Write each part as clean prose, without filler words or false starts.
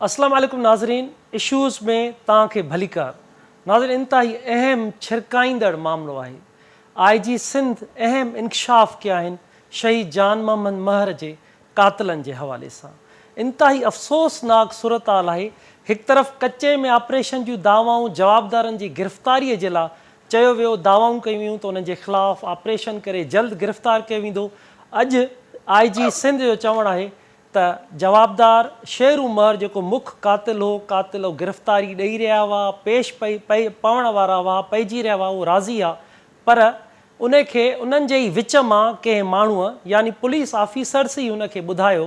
अस्सलाम वालेकुम नाज़रीन, इशूज़ में तव्हांखे भलीकार। नाज़रीन, इंतहाई अहम छिरकाईंदड़ मामलो आहे। IG सिंध अहम इंकशाफ कया आहिनि शहीद जान मोहम्मद महर जे कातिलनि जे हवाले सां। इंतहाई अफ़सोसनाक सूरताल आहे। हिकु तरफ़ कचे में ऑपरेशन जूं दावाऊं जवाबदारनि जी गिरफ़्तारीअ जे लाइ चयो वियो, दावाऊं कयूं वियूं त उन्हनि जे ख़िलाफ़ु ऑपरेशन करे जल्द गिरफ़्तार कयो वेंदो। अॼु IG सिंध जो चवणु आहे त जवाबदार शेर उमर जेको मुख्य कातिल हो गिरफ़्तारी ॾेई रहिया हुआ, पेश पवण वारा हुआ, पइजी रहिया हुआ, उहो राज़ी आहे। पर उनखे उन्हनि जे ई विच मां कंहिं माण्हूअ यानी पुलिस ऑफिसर्स ई उनखे ॿुधायो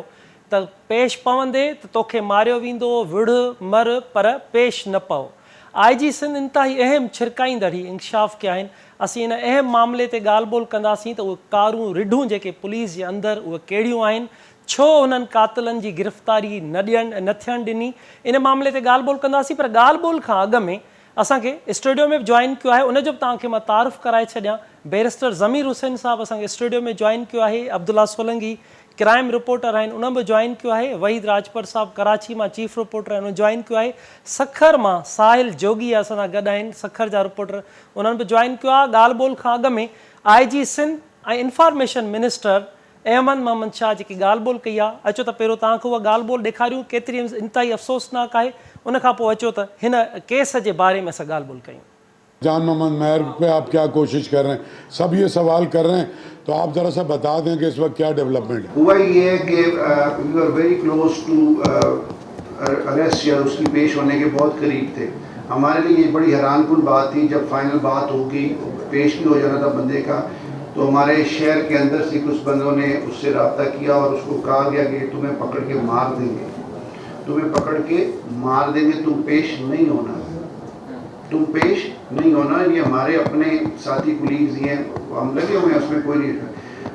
त पेश पवंदे त तोखे मारियो वेंदो, विढ़ मर, पर पेश न पओ। IG सिंध इंतहाई अहम छिरकाईंदड़ ई इंकशाफ कया आहिनि। असीं इन अहम मामले ते ॻाल्हि ॿोल कंदासीं त उहे कारूं रिढूं जेके पुलिस जे अंदरि उहे कहिड़ियूं आहिनि, छो उन्हनि कातिलनि जी गिरफ़्तारी न थियणु ॾिनी, इन मामले ते ॻाल्हि ॿोल कंदासीं। पर ॻाल्हि ॿोल खां अॻु में असांखे स्टूडियो में बि जॉइन कयो आहे, उनजो बि तव्हांखे मां तारीफ़ कराए छॾियां। बैरिस्टर ज़मीर हुसैन साहब असांखे स्टूडियो में जॉइन कयो आहे। अब्दुल्ला सोलंगी क्राइम रिपोर्टर आहिनि, उन बि जॉइन कयो आहे। वहीद राजपर साहब कराची मां चीफ रिपोर्टर आहिनि, उन जॉइन कयो आहे। सखर मां साहिल जोगी असां सां गॾु आहिनि, सखर जा रिपोर्टर, उन्हनि बि जॉइन कयो आहे। ॻाल्हि ॿोल खां अॻु में IG सिंध ऐं इंफॉर्मेशन मिनिस्टर अहमद मोहम्मद शाह जेकी ॻाल्हि ॿोल कई आहे, अचो त पहिरियों तव्हांखे उहा ॻाल्हि ॿोल ॾेखारियूं केतिरी इंतहाई अफ़सोसनाक आहे, उनखां पोइ अचो त हिन केस जे बारे में असां ॻाल्हि ॿोल कयूं। जान मोहम्मद महर पे आप क्या कोशिश कर रहे हैं, सब ये सवाल कर रहे हैं, तो आप ज़रा सा बता दें कि इस वक्त क्या डेवलपमेंट है। हुआ ये है कि we are very close to arrest या उसकी पेश होने के बहुत करीब थे। हमारे लिए ये बड़ी हैरानकुन बात थी जब फाइनल बात होगी, पेश भी हो जाना था बंदे का, तो हमारे शहर के अंदर से कुछ बंदों ने उससे रब्ता किया और उसको कहा गया कि तुम्हें पकड़ के मार देंगे, तुम्हें पकड़ के मार देंगे, तुम पेश नहीं होना, तुम पेश नहीं होना। ये हमारे अपने साथी कुलीग्स ही हैं, हम लगे हुए हैं उसमें, कोई नहीं।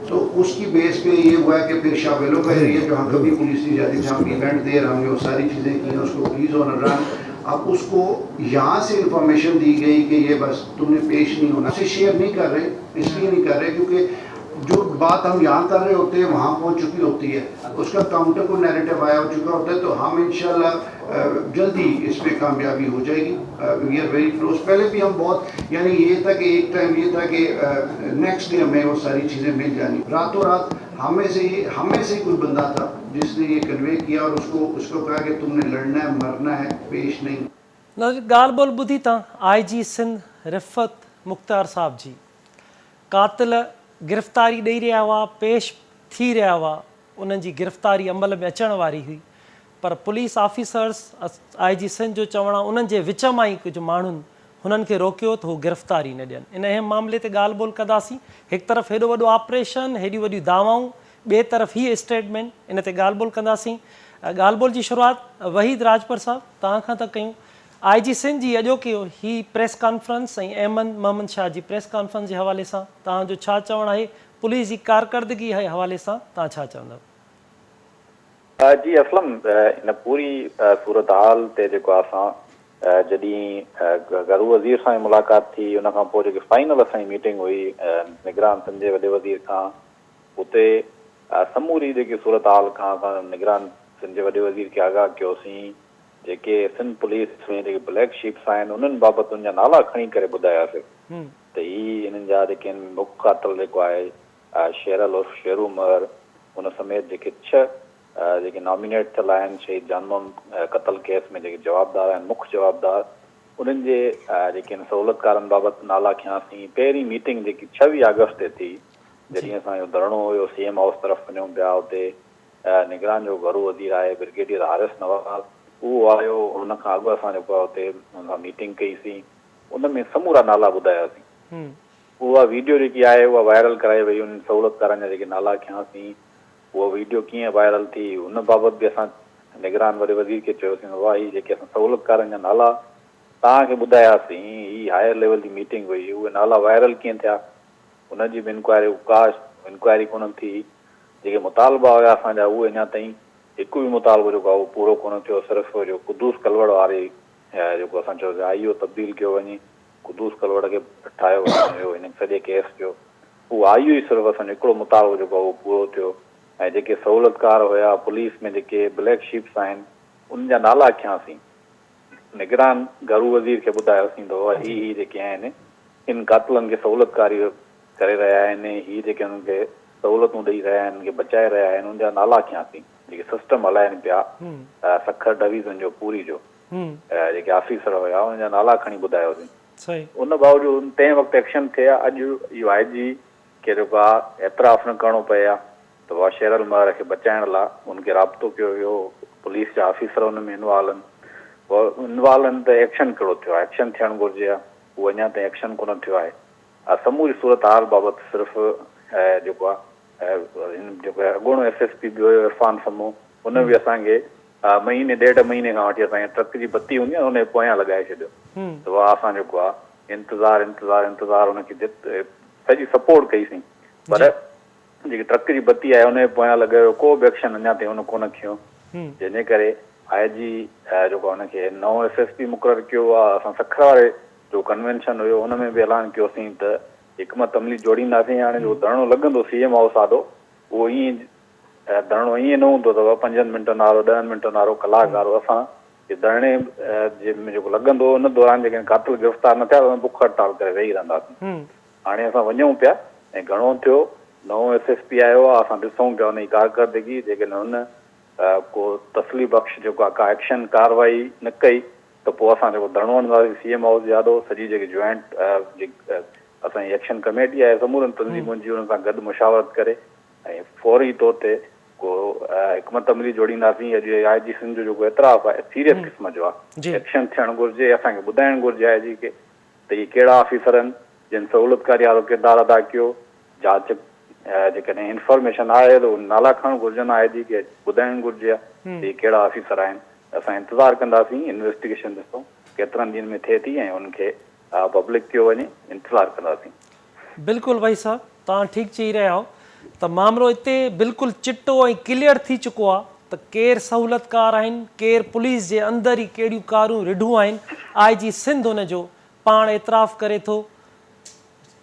तो उसकी बेस पे ये हुआ है कि फिर शाबिलों का एरिया जो हम कभी पुलिस नहीं जाती थी, हम इवेंट दे रहे हमने वो सारी चीज़ें की हैं, उसको प्लीज ऑन रन। अब उसको यहाँ से इंफॉर्मेशन दी गई कि ये बस तुमने पेश नहीं होना, उसे शेयर नहीं कर रहे, इसलिए नहीं कर रहे क्योंकि जो बात हम यहाँ कर रहे होते हैं वहाँ पहुँच चुकी होती है, उसका काउंटर को नैरेटिव आया हो चुका होता है। तो हम इंशाल्लाह जल्दी इस पे कामयाबी हो जाएगी। We are very close. पहले भी हम बहुत, यानी ये था कि एक टाइम ये था कि नेक्स्ट डे हमें वो सारी चीज़ें मिल जानी, रातों रात हमें से ही कोई बंदा था जिसने ये कन्वे किया और उसको कहा कि तुमने लड़ना है, मरना है, पेश नहीं। ॻाल्हि ॿोल ॿुधी तव्हां IG सिंध रिफ़त मुख़्तार साहब जी। कातिल गिरफ़्तारी ॾेई रहिया हुआ, पेश थी रहिया हुआ, उन्हनि जी गिरफ़्तारी अमल में अचण वारी हुई, पर पुलिस ऑफिसर्स IG सिंध जो चवणु आहे उन्हनि जे विच मां ई कुझु माण्हुनि हुननि खे रोकियो त हू गिरफ़्तारी न ॾियनि। इन अहम मामले ते ॻाल्हि ॿोल कंदासीं। हिकु तरफ़ हेॾो वॾो ऑपरेशन, हेॾियूं वॾियूं दावाऊं, ॿिए तरफ़ हीअ स्टेटमेंट, इन ते ॻाल्हि ॿोल कंदासीं। ॻाल्हि ॿोल जी शुरूआति वहीद राजपर साहब तव्हां खां था कयूं। IG सिंध जी अॼोकी ही प्रेस कॉन्फ्रेंस ऐं अहमद मोहम्मद शाह जी प्रेस कॉन्फ्रेंस जे हवाले सां तव्हांजो छा चवणु आहे? पुलिस जी कारकर्दगी जे हवाले सां तव्हां छा चवंदव? जी असलम इन पूरी सूरत हाल ते जेको असां जॾहिं गरू वज़ीर सां मुलाक़ात थी, उन खां पोइ जेकी फाइनल असांजी मीटिंग हुई निगरान सिंध जे वॾे वज़ीर खां, उते समूरी जेकी सूरत हाल खां असां निगरान सिंध जे वॾे वज़ीर खे आगाह कयोसीं। जेके सिंध पुलिस में जेके ब्लैक शीप्स आहिनि उन्हनि बाबति उनजा नाला खणी करे ॿुधायासीं त ही इन्हनि जा जेके मुख्य कातिल जेको आहे शेरल उर्फ शेर उमर, उन समेत जेके 6 जेके नॉमिनेट थियल आहिनि शहीद जान मोहम्मद क़त्ल केस में जेके जवाबदार आहिनि, मुख्य जवाबदार, उन्हनि जे जेके सहूलियतकारनि बाबति नाला खयासीं। पहिरीं मीटिंग जेकी 26 अगस्त ते थी, जॾहिं असांजो धरणो हुयो CM हाउस तरफ़ वञूं पिया, उते निगरान जो घरू वज़ीर आहे ब्रिगेडियर हारिस नवाज़, उहो आयो। हुन खां अॻु असां जेको आहे उते हुन मीटिंग कईसीं, उन में समूरा नाला ॿुधायासीं। उहा वीडियो जेकी आहे उहा वायरल कराई वई, उन सहूलियतकारनि जा जेके नाला खयासीं, उहा वीडियो कीअं वायरल थी उन बाबति बि असां निगरान वॾे वज़ीर खे चयोसीं वाह ही जेके असां सहूलियतकारनि जा नाला तव्हांखे ॿुधायासीं, ही हायर लेवल जी मीटिंग हुई, उहे नाला वायरल कीअं थिया, उनजी बि इंक्वायरी कोन थी। जेके मुतालबा हुया असांजा उहे अञा ताईं हिकु बि मुतालबो जेको आहे उहो पूरो कोन थियो। सिर्फ़ु जो कुदूस कलवड़ वारे जेको असां चयोसीं IO तब्दील कयो वञे, कुदूस कलवड़ खे ठाहियो वियो हिन सॼे केस जो, उहो IO ई सिर्फ़ु असांजो हिकिड़ो मुतालबो जेको आहे उहो पूरो थियो। ऐं जेके सहूलियतकार हुया पुलिस में, जेके ब्लैक शीप्स आहिनि, उन जा नाला खयासीं, निगरान घरू वज़ीर खे ॿुधायोसीं त ही जेके आहिनि इन कातिलनि खे सहूलियतकारी करे रहिया आहिनि, ही जेके उन्हनि खे सहूलियतूं ॾेई रहिया आहिनि, के बचाए रहिया आहिनि, उन जा नाला खयासीं जेके सिस्टम हलाइनि पिया सखर डिवीज़न जो पूरी जो जेके ऑफिसर हुया उन जा नाला खणी ॿुधायोसीं। उन बावजूद तंहिं वक़्तु एक्शन थिए अॼु इहो IG खे जेको आहे एतिराफ़ न करिणो पए आहे त उहा शेरल महर खे बचाइण लाइ उनखे राब्तो कयो वियो, पुलिस जा ऑफिसर हुन में इन्वॉल्व आहिनि त एक्शन कहिड़ो थियो आहे, एक्शन थियणु घुरिजे आहे, उहो अञा ताईं एक्शन कोन थियो आहे। समूरी सूरत हाल बाबति सिर्फ़ु जेको आहे जेको आहे अॻूणो SSP बि हुयो इरफान समूह, हुन बि असांखे महीने 1.5 महीने खां वठी असांखे ट्रक जी बत्ती हूंदी आहे हुनजे पोयां लॻाए छॾियो, त उहा असां जेको आहे इंतज़ारु हुनखे सॼी सपोर्ट कईसीं, पर जेकी ट्रक जी बत्ती आहे हुनजे पोयां लॻायो को बि एक्शन अञा ताईं हुन कोन खयो, जंहिंजे करे IG जेको हुनखे नओं SSP मुक़ररु कयो आहे। असां सखर वारे जो कन्वेंशन हुयो हुन में बि ऐलान कयोसीं त हिकमत अमली जोड़ींदासीं। हाणे जो धरणो लॻंदो CM हाउस आॾो, उहो ईअं धरणो ईअं न हूंदो अथव 5 मिंटनि वारो 10 मिंटनि वारो कलाक वारो। असां धरणे में जेको लॻंदो उन दौरान जेके कातिल गिरफ़्तार न थिया बुख हड़ताल करे वेही रहंदासीं। हाणे असां वञूं पिया ऐं घणो थियो नओं SSP आयो आहे, असां ॾिसूं पिया हुनजी कारकर्दगी, जेकॾहिं हुन को तसली बख़्श जेको आहे का एक्शन कार्रवाई न कई त पोइ असां जेको धरणो हणंदासीं CM हाउस जे आॾो। सॼी जेकी जॉइंट असांजी एक्शन कमेटी आहे समूरनि तंज़ीमुनि जी, हुन सां गॾु मुशावरत करे ऐं फौरी तौर ते को हिकमत अमली जोड़ींदासीं। अॼु IG सिंध जो जेको एतिराफ़ आहे सीरियस क़िस्म जो आहे, एक्शन थियणु घुरिजे, असांखे ॿुधाइणु घुरिजे IG खे त इहे कहिड़ा ऑफिसर आहिनि जिन सहूलियतकारी वारो किरदारु अदा कयो। जांच जेकॾहिं इंफॉर्मेशन आहे त उन नाला खणणु घुरिजनि, IG खे ॿुधाइणु घुरिजे त इहे कहिड़ा ऑफिसर आहिनि। असां इंतज़ारु कंदासीं, इन्वेस्टिगेशन ॾिसूं केतिरनि ॾींहंनि में थिए थी ऐं उनखे पब्लिक कयो वञे, इंतज़ारु कंदासीं। बिल्कुलु भाई साहब, तव्हां ठीकु चई रहिया हो त मामिलो हिते बिल्कुलु चिटो ऐं क्लियर थी चुको आहे त केरु सहूलियतकार आहिनि, केरु पुलिस जे अंदरि ई कहिड़ियूं कारूं रिढूं आहिनि। IG सिंध हुन जो पाण एतिराफ़ करे थो।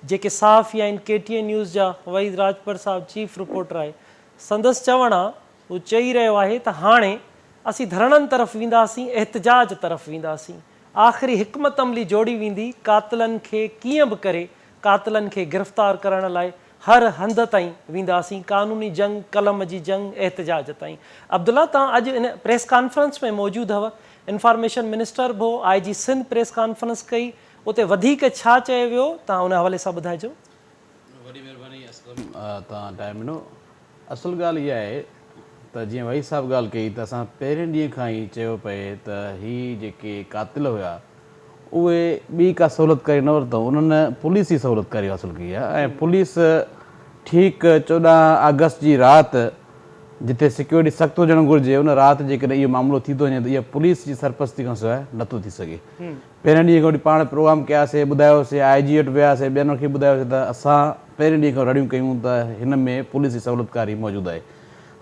जेके सहाफ़ी आहिनि KTN न्यूज़ जा वहीद राजपर साहब चीफ रिपोर्टर आहे, संदसि चवणु आहे उहो चई रहियो आहे त हाणे असीं धरणनि तरफ़ वेंदासीं, एहतजाज तरफ़ वेंदासीं, आख़िरी हिकमत अमली जोड़ी वेंदी, कातिलनि खे कीअं बि करे कातिलनि खे गिरफ़्तार करण लाइ हर हंध ताईं वेंदासीं, कानूनी जंग, कलम जी जंग, एहतजाज ताईं। अब्दुल्ला, तव्हां अॼु इन प्रेस कॉन्फ्रेंस में मौजूदु हुआ, इंफॉर्मेशन मिनिस्टर बि हो, IG सिंध प्रेस कॉन्फ्रेंस कई, उते वधीक छा चयो वियो तव्हां उन हवाले सां ॿुधाइजो। वॾी महिरबानी असलम, तव्हां टाइम ॾिनो। असुलु ॻाल्हि इहा आहे त जीअं वही साहब ॻाल्हि कई त असां पहिरें ॾींहं खां ई चयो पए त ही जेके कातिल हुया उहे ॿी का सहूलियतकारी न वरितऊं, उन्हनि पुलिस जी सहूलियतकारी हासिलु कई आहे। ऐं पुलिस ठीकु 14 अगस्त जी राति जिते सिक्योरिटी सख़्तु हुजणु घुरिजे उन राति जेकॾहिं इहो मामिलो थी थो वञे त इहा पुलिस जी सरपस्ती खां सवाइ नथो थी सघे। पहिरें ॾींहं खां वठी पाण प्रोग्राम कयासीं, ॿुधायोसीं, IG वटि वियासीं, ॿियनि खे ॿुधायोसीं त असां पहिरें ॾींहं खां रड़ियूं कयूं त हिन में पुलिस जी सहूलियतकारी मौजूदु आहे।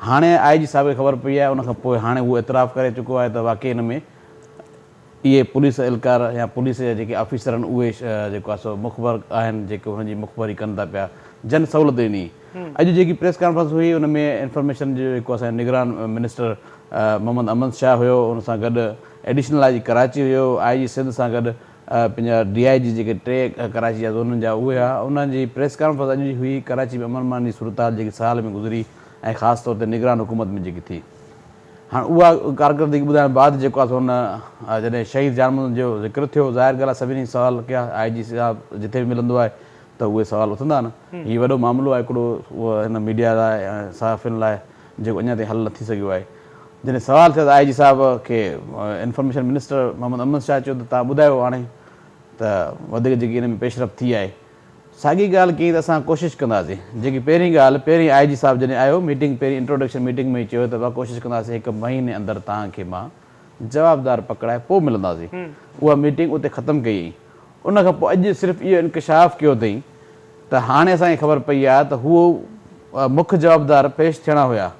हाणे IG साहिब खे ख़बर पई आहे, उनखां पोइ हाणे उहो एतिराफ़ करे चुको आहे त वाक़ई हिन में इहे पुलिस एहलकार या पुलिस जा जेके ऑफिसर आहिनि उहे जेको आहे सो मुख़बर आहिनि, जेके हुनजी मुख़बरी कनि था पिया, जन सहूलियत ॾिनी। अॼु जेकी प्रेस कॉन्फ्रेंस हुई उन में इंफॉर्मेशन जो जेको असांजो निगरान मिनिस्टर मोहम्मद अमन शाह हुयो, उन सां गॾु एडिशनल IG कराची हुयो, IG सिंध सां गॾु पंहिंजा DIG जेके 3 कराची जा उन्हनि जा उहे हुआ। उन्हनि जी प्रेस कॉन्फ्रेंस अॼु जी हुई कराची में अमन मान जी सूरत हाल जेकी साल में गुज़री ऐं ख़ासि तौर ते निगरान हुकूमत में जेकी थी। हाणे उहा कारकर्दगी ॿुधाइण बाद जेको आहे हुन जॾहिं शहीद जानमन जो ज़िक्र थियो, ज़ाहिर ॻाल्हि आहे सभिनी सवाल कया, IG साहब जिथे बि मिलंदो आहे त उहे सवाल उथंदा न। हीउ वॾो मामिलो आहे हिकिड़ो उहो हिन मीडिया लाइ ऐं सहाफ़ियुनि लाइ जेको अञा ताईं हल न थी सघियो आहे। जॾहिं सवाल थियो त IG साहब खे इंफॉर्मेशन मिनिस्टर मोहम्मद अमन शाह चयो त तव्हां ॿुधायो हाणे त वधीक जेकी हिन में पेशरफ़ थी आहे। साॻी ॻाल्हि कई त असां कोशिशि कंदासीं, जेकी पहिरीं ॻाल्हि पहिरीं IG साहब जॾहिं आयो मीटिंग पहिरीं इंट्रोडक्शन मीटिंग में ई चयो त कोशिशि कंदासीं 1 महीने अंदरि तव्हांखे मां जवाबदार पकड़ाए पोइ मिलंदासीं। उहा मीटिंग उते ख़तमु कई। उनखां पोइ अॼु सिर्फ़ु इहो इंकशाफ़ कयो अथई त हाणे असांखे ख़बर पई आहे त हू मुख्य जवाबदार पेश थियणा हुया,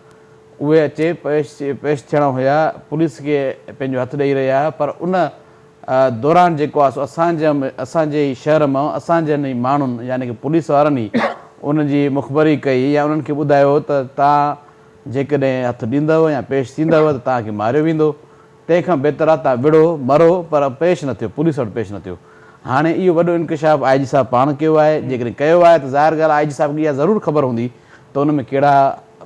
उहे अचे पेश थियणा हुया, पुलिस खे पंहिंजो हथु ॾेई रहिया, पर उन दौरान जेको आहे सो असांजे शहर मां असांजे हिन माण्हुनि यानी की पुलिस वारनि ई उनजी मुख़बरी कई या उन्हनि खे ॿुधायो त तव्हां जेकॾहिं हथु ॾींदव या पेश थींदव त तव्हांखे मारियो वेंदो। तंहिंखां बहितर आहे तव्हां विड़ो मरो पर पेश न थियो, पुलिस वटि पेश न थियो। हाणे इहो वॾो इंकशाफ़ IG साहब पाण कयो आहे। जेकॾहिं कयो आहे त ज़ाहिर ॻाल्हि IG साहब खे इहा ज़रूरु ख़बर हूंदी त उन में कहिड़ा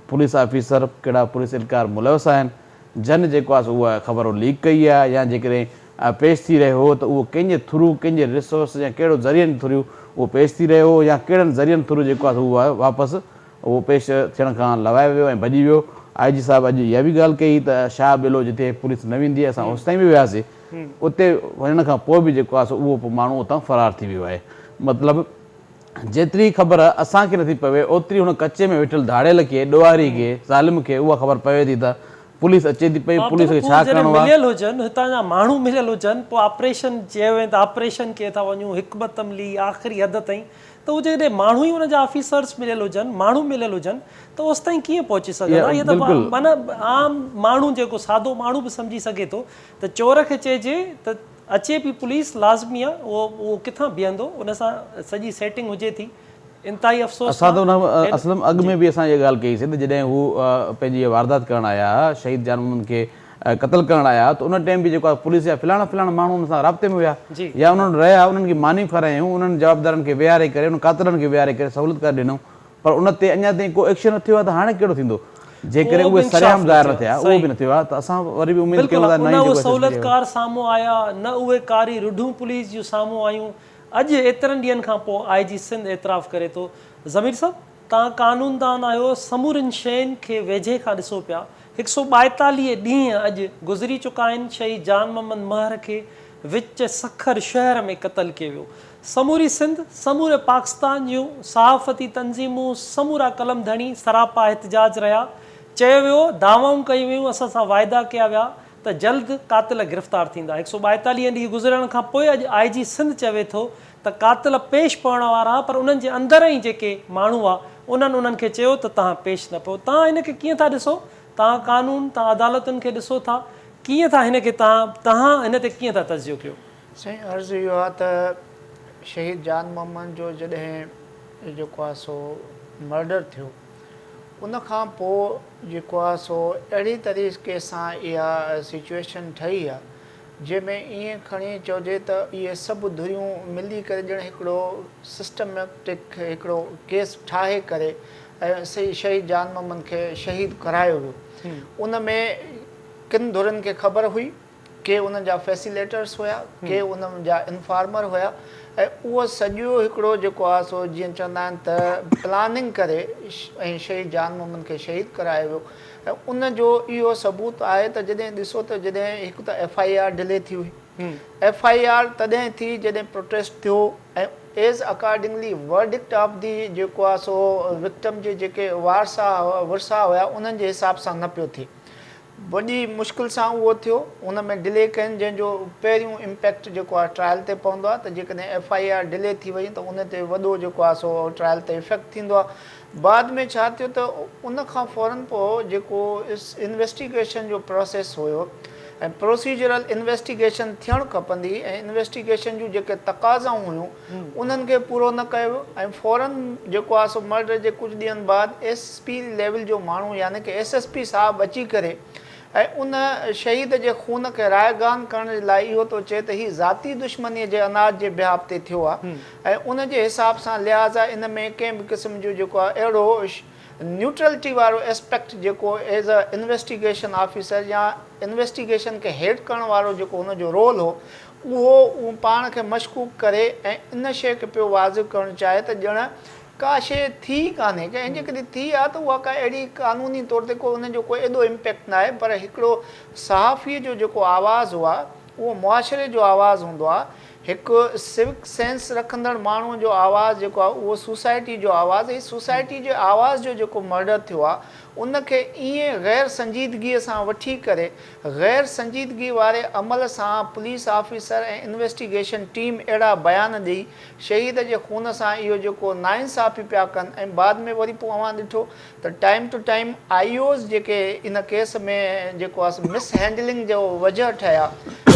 पुलिस ऑफिसर कहिड़ा पुलिस एहलकार मुलविस आहिनि, जन जेको आहे उहा ख़बर लीक कई आहे या जेकॾहिं पेश थी रहियो हो त उहो कंहिंजे थ्रू कंहिंजे रिसोर्स या कहिड़ो ज़रियनि थ्रू उहो पेश थी रहियो हो या कहिड़नि ज़रियनि थ्रू जेको आहे उहो वापसि उहो पेश थियण खां लवाए वियो ऐं भॼी वियो। IG साहब अॼु इहा बि ॻाल्हि कई त शाह बिलो जिते पुलिस न वेंदी आहे असां होसि ताईं बि वियासीं, उते वञण खां पोइ बि जेको आहे उहो माण्हू उतां फ़रार थी वियो आहे। मतिलबु जेतिरी ख़बर असांखे नथी पवे ओतिरी हुन कचे में वेठल धाड़ियल खे, ॾोहारी खे, ज़ालिम खे उहा ख़बर पवे थी त पुलिस अचे थी पई, पुलिस खे छा करिणो आहे। मिलियल हुजनि हितां जा माण्हू मिलियल हुजनि, पोइ ऑपरेशन चयो वञे त ऑपरेशन कीअं था वञूं हिकमत अमली आख़िरी हद ताईं, त उहे जॾहिं माण्हू ई हुनजा ऑफिसर्स मिलियल हुजनि, माण्हू मिलियल हुजनि त ओसि ताईं कीअं पहुची सघंदा। इहे त माना आम माण्हू जेको सादो माण्हू बि सम्झी सघे थो त चोर खे चइजे त अचे पई पुलिस लाज़मी आहे, उहो किथां बीहंदो, उन सां सॼी सेटिंग हुजे थी। इंतिहाई अफ़सोस असां त हुन असलम अॻु में बि असां इहा ॻाल्हि कईसीं त जॾहिं हू पंहिंजी वारदात करणु आया, शहीद जान मोहम्मद खे क़तल करणु आया त उन टाइम बि जेको आहे पुलिस जा फलाणा माण्हू हुन सां राब्ते में हुया या उन्हनि रहिया, उन्हनि खे मानी खारायूं, उन्हनि जवाबदारनि खे विहारे करे उन कातिलनि खे विहारे करे सहूलियत करे ॾिनऊं, पर उन ते अञा ताईं को एक्शन न थियो आहे। त हाणे कहिड़ो थींदो जेकॾहिं उहे सरेआम ज़ाहिर न थिया, उहो बि न थियो आहे त असां वरी बि उमेद कयूं था न उहे सहूलियतकार साम्हूं आया, न उहे कारी रुढूं पुलिस जूं साम्हूं आयूं। अॼु एतिरनि ॾींहंनि खां पोइ IG सिंध एतिराफ़ करे थो। ज़मीर साहब, तव्हां कानूनदान आहियो, समूरनि शयुनि खे वेझे खां ॾिसो पिया। 142 ॾींहं अॼु गुज़री चुका आहिनि शहीद जान मोहम्मद महर खे विच सखर शहर में क़तल कयो वियो। समूरी सिंध, समूरे पाकिस्तान जूं सहाफ़ती तंज़ीमूं, समूरा कलम धणी सरापा एहतजाज रहिया। चयो वियो, दावाऊं कयूं वियूं, असां सां वाइदा कया विया त जल्द कातिल गिरफ़्तार थींदा। 142 ॾींहं गुज़रण खां पोइ अॼु IG सिंध चवे थो त कातिल पेश पवण वारा, पर उन्हनि जे अंदर ई जेके माण्हू आहे उन्हनि खे चयो त तव्हां पेश न पियो। तव्हां हिन खे कीअं था ॾिसो? तव्हां कानून, तव्हां अदालतुनि खे ॾिसो था, कीअं था हिन खे तव्हां हिन ते कीअं था तजियो कयो? साईं, अर्ज़ु इहो आहे त शहीद जान मोहम्मद जो जॾहिं जेको आहे सो मर्डर थियो, उन खां पोइ जेको आहे सो अहिड़ी तरीक़े सां इहा सिचुएशन ठही आहे जंहिंमें ईअं खणी चइजे त इहे सभु धुरियूं मिली करे ॼण हिकिड़ो सिस्टमेटिक हिकिड़ो केस ठाहे करे ऐं शहीद जान मोहम्मद खे शहीद करायो वियो। उन में किन धुरनि खे ख़बर हुई, के उन्हनि जा फैसिलेटर्स हुया, के उन्हनि जा इंफॉर्मर हुया, ऐं उहो सॼो हिकिड़ो जेको आहे सो जीअं चवंदा आहिनि त प्लानिंग करे ऐं शहीद जान मोहम्मद खे शहीद करायो वियो। ऐं उन जो इहो सबूत आहे त जॾहिं ॾिसो त जॾहिं हिकु त FIR डिले थी हुई, FIR तॾहिं थी जॾहिं प्रोटेस्ट थियो ऐं as accordingly verdict of the जेको आहे सो विक्टम जे जेके वरसा हुया उन्हनि जे हिसाब सां न पियो थिए। वॾी मुश्किल सां उहो थियो, उन में डिले कनि, जंहिंजो पहिरियों इम्पैक्ट जेको आहे ट्रायल ते पवंदो आहे त जेकॾहिं FIR डिले थी वई त उन ते वॾो जेको आहे सो ट्रायल ते इफेक्ट थींदो आहे। बाद में छा थियो त उन खां फ़ौरन पोइ जेको इन्वेस्टिगेशन जो प्रोसेस हुयो ऐं प्रोसीजरल इन्वेस्टिगेशन थियणु खपंदी ऐं इन्वेस्टिगेशन जूं जेके तक़ाज़ाऊं हुयूं उन्हनि खे पूरो न कयो ऐं फ़ौरन जेको आहे सो मर्डर जे कुझु ॾींहंनि बाद SP लेवल जो माण्हू यानी कि SSP साहब अची करे ऐं उन शहीद जे खून खे रायगान करण जे लाइ इहो थो चए त हीअ ज़ाती दुश्मनीअ जे अनाज जे बिहाब ते थियो आहे ऐं उन जे हिसाब सां लिहाज़ा इन में कंहिं बि क़िस्म जो जेको आहे अहिड़ो न्यूट्रलिटी वारो एस्पेक्ट जेको एज़ अ इन्वेस्टिगेशन ऑफिसर या इन्वेस्टिगेशन खे हेड करण वारो जेको हुनजो रोल हो उहो पाण खे मशकूक करे ऐं इन शइ खे पियो वाज़िब करणु चाहे त ॼण का शइ थी कान्हे ऐं जेकॾहिं थी आहे त उहा का अहिड़ी क़ानूनी तौर ते को उनजो कोई एॾो इम्पैक्ट न आहे, पर हिकिड़ो सहाफ़ीअ जो जेको आवाज़ु हुआ उहो मुआशिरे जो आवाज़ु हूंदो आहे। हिकु सिविक सेंस रखंदड़ माण्हूअ जो आवाज़ु जेको आहे उहो सोसाइटी जो आवाज़ु, ऐं सोसाइटी जे आवाज़ जो जेको मर्डर थियो आहे उनखे ईअं गैर संजीदगीअ सां वठी करे गैर संजीदगी वारे अमल सां पुलिस ऑफिसर ऐं इन्वेस्टिगेशन टीम अहिड़ा बयान ॾेई शहीद जे खून सां इहो जेको नाइंसाफ़ी पिया कनि ऐं बाद में वरी पोइ अवां ॾिठो त टाइम टू टाइम IOs जेके इन केस में जेको आहे मिस हैंडलिंग जो वजह ठहिया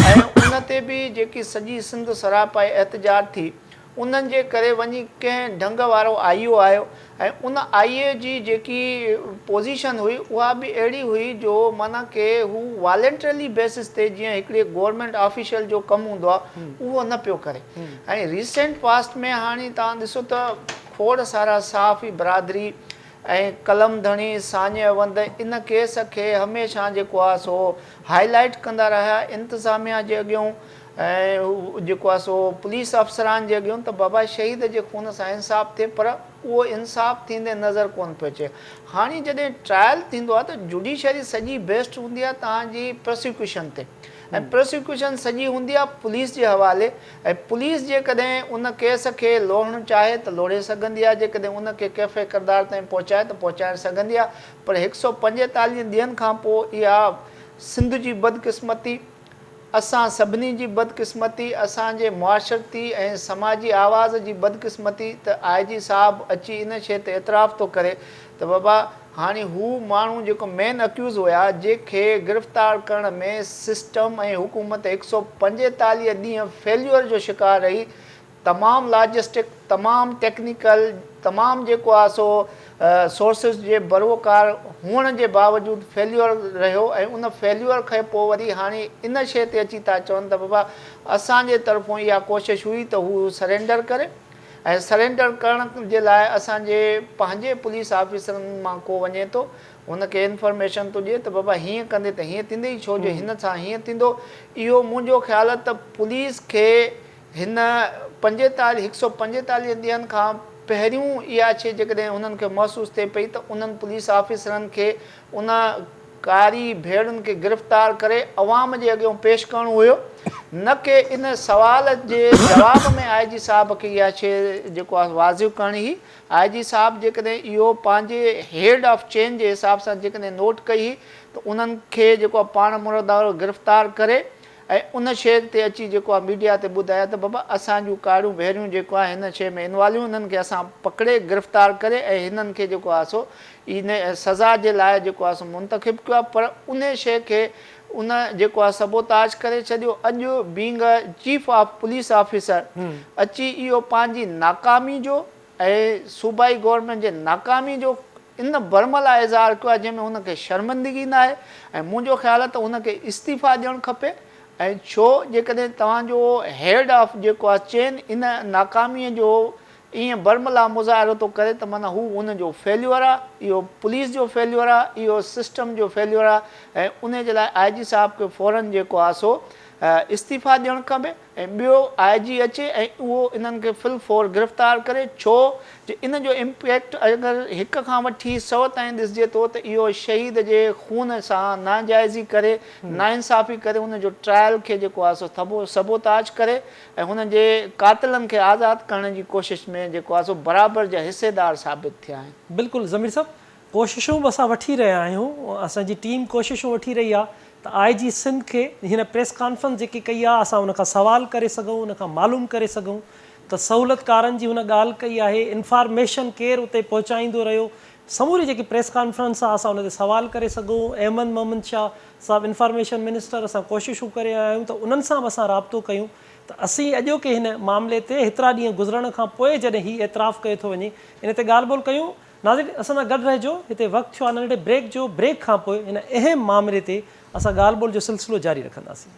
ऐं उन ते बि जेकी सॼी सिंध सरापा एहतजाज थी उन्हनि जे करे वञी कंहिं ढंग वारो IO आयो ऐं उन IO जी जेकी पोज़ीशन हुई उहा बि अहिड़ी हुई जो माना के हू वॉलेंटरली बेसिस ते जीअं हिकिड़े गवर्नमेंट ऑफिशियल जो कमु हूंदो आहे उहो न पियो करे। ऐं रीसेंट पास्ट में हाणे तव्हां ॾिसो त खोड़ सारा साफ़ी बिरादरी ऐं कलम धणी सान्यवंद इन केस खे हमेशह जेको आहे सो हाईलाइट कंदा रहिया इंतिज़ामिया जे अॻियां ऐं जेको आहे सो पुलिस अफ़सरान जे अॻियां त बाबा शहीद जे खून सां इंसाफ़ थिए, पर उहो इंसाफ़ थींदे नज़र कोन पियो अचे। हाणे जॾहिं ट्रायल थींदो आहे त जुडिशरी सॼी बेस्ड हूंदी आहे तव्हांजी प्रोसिक्यूशन ते ऐं प्रोसिक्यूशन सॼी हूंदी आहे पुलिस जे हवाले ऐं पुलिस जेकॾहिं उन केस खे लोहणु चाहे त लोड़े सघंदी आहे, जेकॾहिं उनखे कैफ़े किरदार ताईं पहुचाए त पहुचाए सघंदी आहे। पर 145 ॾींहंनि खां पोइ इहा सिंध जी बदकिस्मती, असां सभिनी जी बदकिस्मती, असांजे मुआशरती ऐं समाजी आवाज़ जी बदकिस्मती त IG साहब अची इन शइ ते एतिराफ़ थो करे त बाबा हाणे हू माण्हू जेको मेन अक्यूज़ हुया जंहिंखे गिरफ़्तार करण में सिस्टम ऐं हुकूमत 145 ॾींहं फेल्यूअर जो शिकार रही, तमामु लॉजिस्टिक, तमामु टेक्निकल, तमामु जेको आहे सो सोर्सिस जे बरोकार हुअण जे बावजूदि फेल्यूअर रहियो ऐं उन फेल्यूअर खां पोइ वरी हाणे इन शइ ते अची था चवनि त बाबा असांजे तरफ़ां इहा कोशिशि हुई त हू सरेंडर करे ऐं सरेंडर करण जे लाइ असांजे पंहिंजे पुलिस ऑफिसरनि मां को वञे थो हुनखे इंफॉर्मेशन थो ॾिए त बाबा हीअं कंदे त हीअं थींदई, छो जो हिन सां हीअं थींदो। इहो मुंहिंजो ख़्यालु आहे त पुलिस खे हिन 145 ॾींहंनि खां पहिरियों इहा शइ जेकॾहिं उन्हनि खे महसूसु थिए पई त उन्हनि पुलिस ऑफिसरनि खे उन कारी भेड़ुनि खे गिरफ़्तार करे अवाम जे अॻियां पेश करणो हुयो, न कि इन सवाल जे जवाब में IG साहब खे इहा शइ जेको आहे वाज़िब करणी हुई। IG साहब जेकॾहिं इहो पंहिंजे हेड ऑफ चेन जे हिसाब सां जेकॾहिं नोट कई हुई त उन्हनि खे जेको आहे पाण मुरदारो गिरफ़्तार करे ऐं उन शइ ते अची जेको आहे मीडिया ते ॿुधाया त बाबा असां जूं कारियूं भेरियूं जेको आहे हिन शइ में इन्वॉल्व, हिननि खे असां पकिड़े गिरफ़्तार करे ऐं हिननि खे जेको आहे सो इन सज़ा जे लाइ जेको आहे सो मुंतखिब कयो आहे। पर उन शइ खे उन जेको आहे सबोताज करे छॾियो। अॼु being chief of police officer अची इहो पंहिंजी नाकामी जो ऐं सूबाई गवर्नमेंट जे नाकामी जो इन बरमला इज़हार कयो आहे जंहिंमें हुनखे शर्मिंदगी न आहे ऐं मुंहिंजो ख़्यालु आहे त हुनखे इस्तीफ़ा ॾियणु खपे। ऐं छो जेकॾहिं तव्हांजो हेड ऑफ जेको आहे चेन इन नाकामीअ जो ईअं बरमला मुज़ाहिरो थो करे त माना हू उनजो फेल्यूअर आहे, इहो पुलिस जो फेल्यूअर आहे, इहो सिस्टम जो फेल्यूअर आहे ऐं उन जे लाइ IG साहब खे फ़ौरन जेको आहे सो इस्तीफ़ा ॾियणु खपे ऐं ॿियो IG अचे ऐं उहो इन्हनि खे फिल फोर गिरफ़्तार करे। छो जो इन जो इम्पैक्ट अगरि 1 खां वठी 100 ताईं ॾिसिजे थो त इहो शहीद जे खून सां नाजाइज़ी करे, नाइंसाफ़ी करे उन जो ट्रायल खे जेको आहे सो सबोताज करे ऐं हुन जे कातिलनि खे आज़ादु करण जी कोशिशि में जेको आहे सो बराबरि जा हिसेदार साबित थिया आहिनि। बिल्कुलु ज़मीर साहब, कोशिशूं बि असां वठी रहिया आहियूं, असांजी टीम कोशिशूं वठी रही आहे त IG सिंध खे हिन प्रेस कॉन्फ्रेंस जेकी कई आहे असां उनखां सवाल करे सघूं, उनखां मालूम करे सघूं त सहूलियतकारनि जी हुन ॻाल्हि कई आहे, इंफॉर्मेशन केरु उते पहुचाईंदो रहियो, समूरी जेकी प्रेस कॉन्फ्रेंस आहे असां उन ते सवाल करे सघूं। अहमद मोहम्मद शाह साहब इंफॉर्मेशन मिनिस्टर, असां कोशिशूं करे आया आहियूं त उन्हनि सां बि असां राब्तो कयूं त असीं अॼोके हिन मामले ते हेतिरा ॾींहं गुज़रण खां पोइ जॾहिं हीउ एतिराफ़ कयो थो वञे इन ते ॻाल्हि ॿोल कयूं। नाज़रीन, असां सां गॾु रहिजो, हिते वक़्तु थियो आहे नंढे ब्रेक जो, ब्रेक खां पोइ हिन अहम मामले ते असां ॻाल्हि ॿोल जो सिलसिलो जारी रखंदासीं।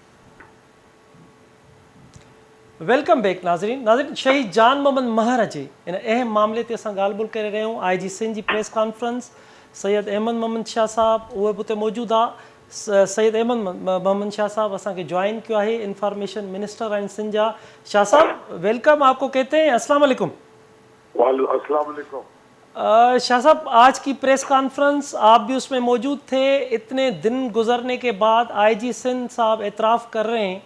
वेलकम बैक नाज़रीन, शहीद जान मोहम्मद महर जे इन अहम मामले ते असां ॻाल्हि ॿोल करे रहिया आहियूं। IG सिंध जी प्रेस कॉन्फ्रेंस, सैयद अहमद मोहम्मद शाह साहब उहे बि उते मौजूदु आहे। सैयद अहमद मोहम्मद शाह साहब असांखे ज्वाइन किया है, इंफॉर्मेशन मिनिस्टर आहिनि सिंध जा। शाह साहब वेलकम, आपको कहते हैं अस्सलाम वालेकुम। अस्सलाम वालेकुम। शाह साहब, आज की प्रेस कॉन्फ्रेंस आप भी उसमें मौजूद थे। इतने दिन गुजरने के बाद IG सिंध साहब एतराफ़ कर रहे हैं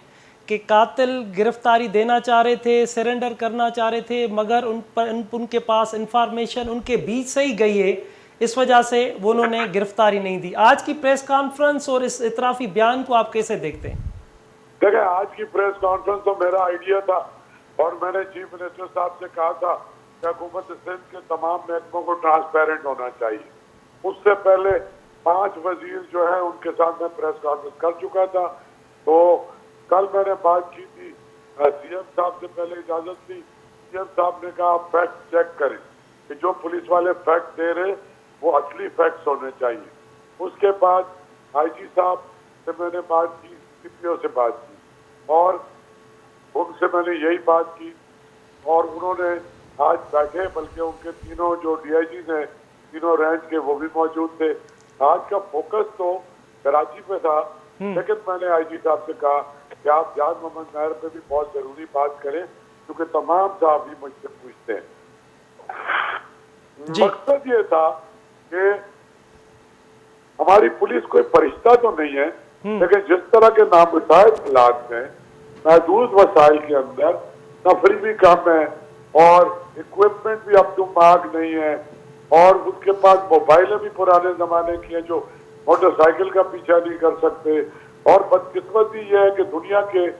कि कातिल गिरफ्तारी देना चाह रहे थे, सरेंडर करना चाह रहे थे, मगर उनके पास इंफॉर्मेशन उनके बीच से ही गई है, इस वजह से वो उन्होंने गिरफ्तारी नहीं दी। आज की प्रेस कॉन्फ्रेंस और इस इतराफ़ी बयान को आप कैसे देखते हैं? देखिए, आज की प्रेस कॉन्फ्रेंस तो मेरा आइडिया था और मैंने चीफ मिनिस्टर साहब से कहा था कि हुकूमत सिंध के तमाम महकमों को ट्रांसपेरेंट होना चाहिए। उससे पहले 5 वजीर जो है उनके साथ मैं प्रेस कॉन्फ्रेंस कर चुका था। तो कल मैंने बात की थी, CM साहब से पहले इजाज़त ली सीएम साहब ने कहा फैक्ट चेक करें कि जो पुलिस वाले फैक्ट दे रहे वो असली फैक्ट्स होने चाहिए। उसके बाद आईजी साहब से मैंने बात की, सीपीओ से बात की और उनसे मैंने यही बात की और उन्होंने आज बैठे, बल्कि उनके तीनों जो डीआईजी ने तीनों रेंज के वो भी मौजूद थे। आज का फोकस तो कराची पे था, लेकिन मैंने आईजी साहब से कहा कि आप जान मोहम्मद नायर पे भी बहुत जरूरी बात करें क्योंकि तमाम साहब भी मुझसे पूछते हैं। मकसद ये था कि हमारी पुलिस कोई फरिश्ता तो नहीं है, लेकिन जिस तरह के नामुसाइद हालात में महदूद वसाइल के अंदर तफरीही कम है और इक्विपमेंट भी अब तो मांग नहीं है और उसके पास मोबाइलें भी पुराने जमाने की हैं जो मोटरसाइकिल का पीछा नहीं कर सकते। और बदकिस्मती ये है कि दुनिया के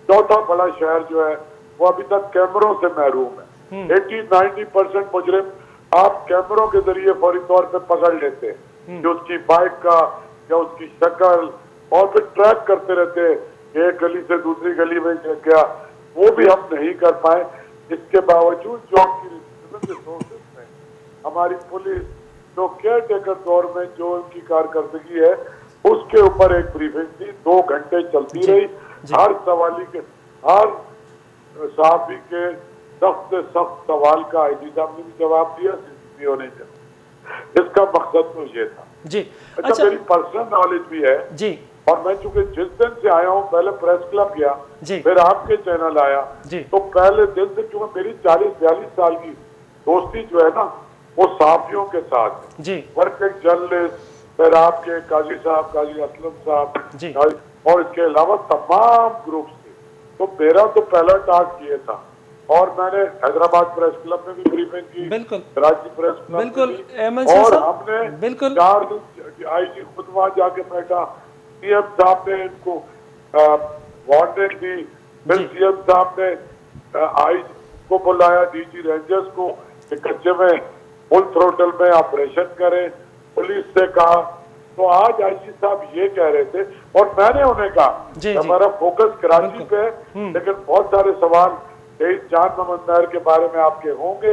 चौथा बड़ा शहर जो है वो अभी तक कैमरों से महरूम है। 80-90% मुजरिम आप कैमरों के जरिए फौरी तौर पे पकड़ लेते हैं, जो उसकी बाइक का या उसकी शक्ल, और फिर ट्रैक करते रहते हैं कि एक गली से दूसरी गली में गया, वो भी हम नहीं कर पाए। इसके बावजूद जो रिसोर्सेज में हमारी पुलिस जो केयर टेकर दौर में जो उनकी कारकर्दगी है उसके ऊपर एक ब्रीफिंग थी, 2 घंटे चलती रही। हर सवाली के हर साहबी के सख्त से सख्त सवाल का आईजी साहब ने भी जवाब दिया, सीपीओ ने जवाब। इसका मकसद तो ये था जी। अच्छा मेरी पर्सनल नॉलेज भी है जी, और मैं चूंकि जिस दिन से आया हूँ, पहले प्रेस क्लब गया, जी, फिर आपके चैनल आया, तो पहले दिन से क्योंकि मेरी 40-42 साल की दोस्ती जो है ना वो साफियों के साथ है। जी, वर्किंग जर्नलिस्ट, फिर आपके काजी साहब, काजी असलम साहब और इसके अलावा तमाम ग्रुप्स थे। तो मेरा तो पहला टास्क ये था और मैंने हैदराबाद प्रेस क्लब में भी ब्रीफिंग की, बिल्कुल कराची प्रेस क्लब बिल्कुल में भी, और हमने बिल्कुल 4 दिन आईजी खुद वहां जाके बैठा, सीएम साहब ने इनको वार्निंग दी, फिर सीएम साहब ने आईजी को बुलाया, डीजी रेंजर्स को कि कच्चे में फुल थ्रोटल में ऑपरेशन करें, पुलिस से कहा। तो आज आईजी साहब ये कह रहे थे और मैंने उन्हें कहा हमारा फोकस कराची पे है, लेकिन बहुत सारे सवाल शहीद जान मोहम्मद नायर के बारे में आपके होंगे।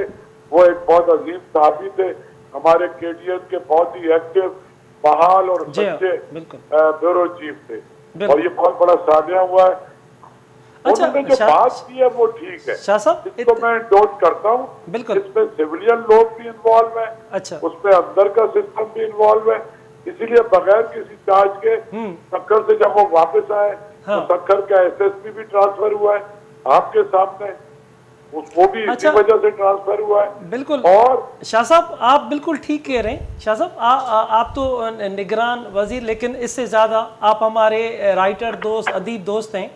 वो एक बहुत अजीम साहबी थे, हमारे केडीएस के बहुत ही एक्टिव, बहाल और सच्चे ब्यूरो चीफ थे और ये बहुत बड़ा सानिया हुआ है। उन्होंने जो बात की है वो ठीक है, इसको मैं इंडोर्स करता हूँ। इसमें सिविलियन लोग भी इन्वॉल्व है, उसमें अंदर का सिस्टम भी इन्वॉल्व है, इसीलिए बगैर किसी चार्ज के सक्खर से जब वो वापस आए तो सक्खर का एसएसपी भी ट्रांसफर हुआ है आपके सामने, वो भी इसी वजह से ट्रांसफर हुआ है। बिल्कुल। और शाह साहब आप बिल्कुल ठीक कह रहे हैं। शाह साहब आप तो निगरान वजीर, लेकिन इससे ज़्यादा आप हमारे राइटर दोस्त, अदीब दोस्त हैं।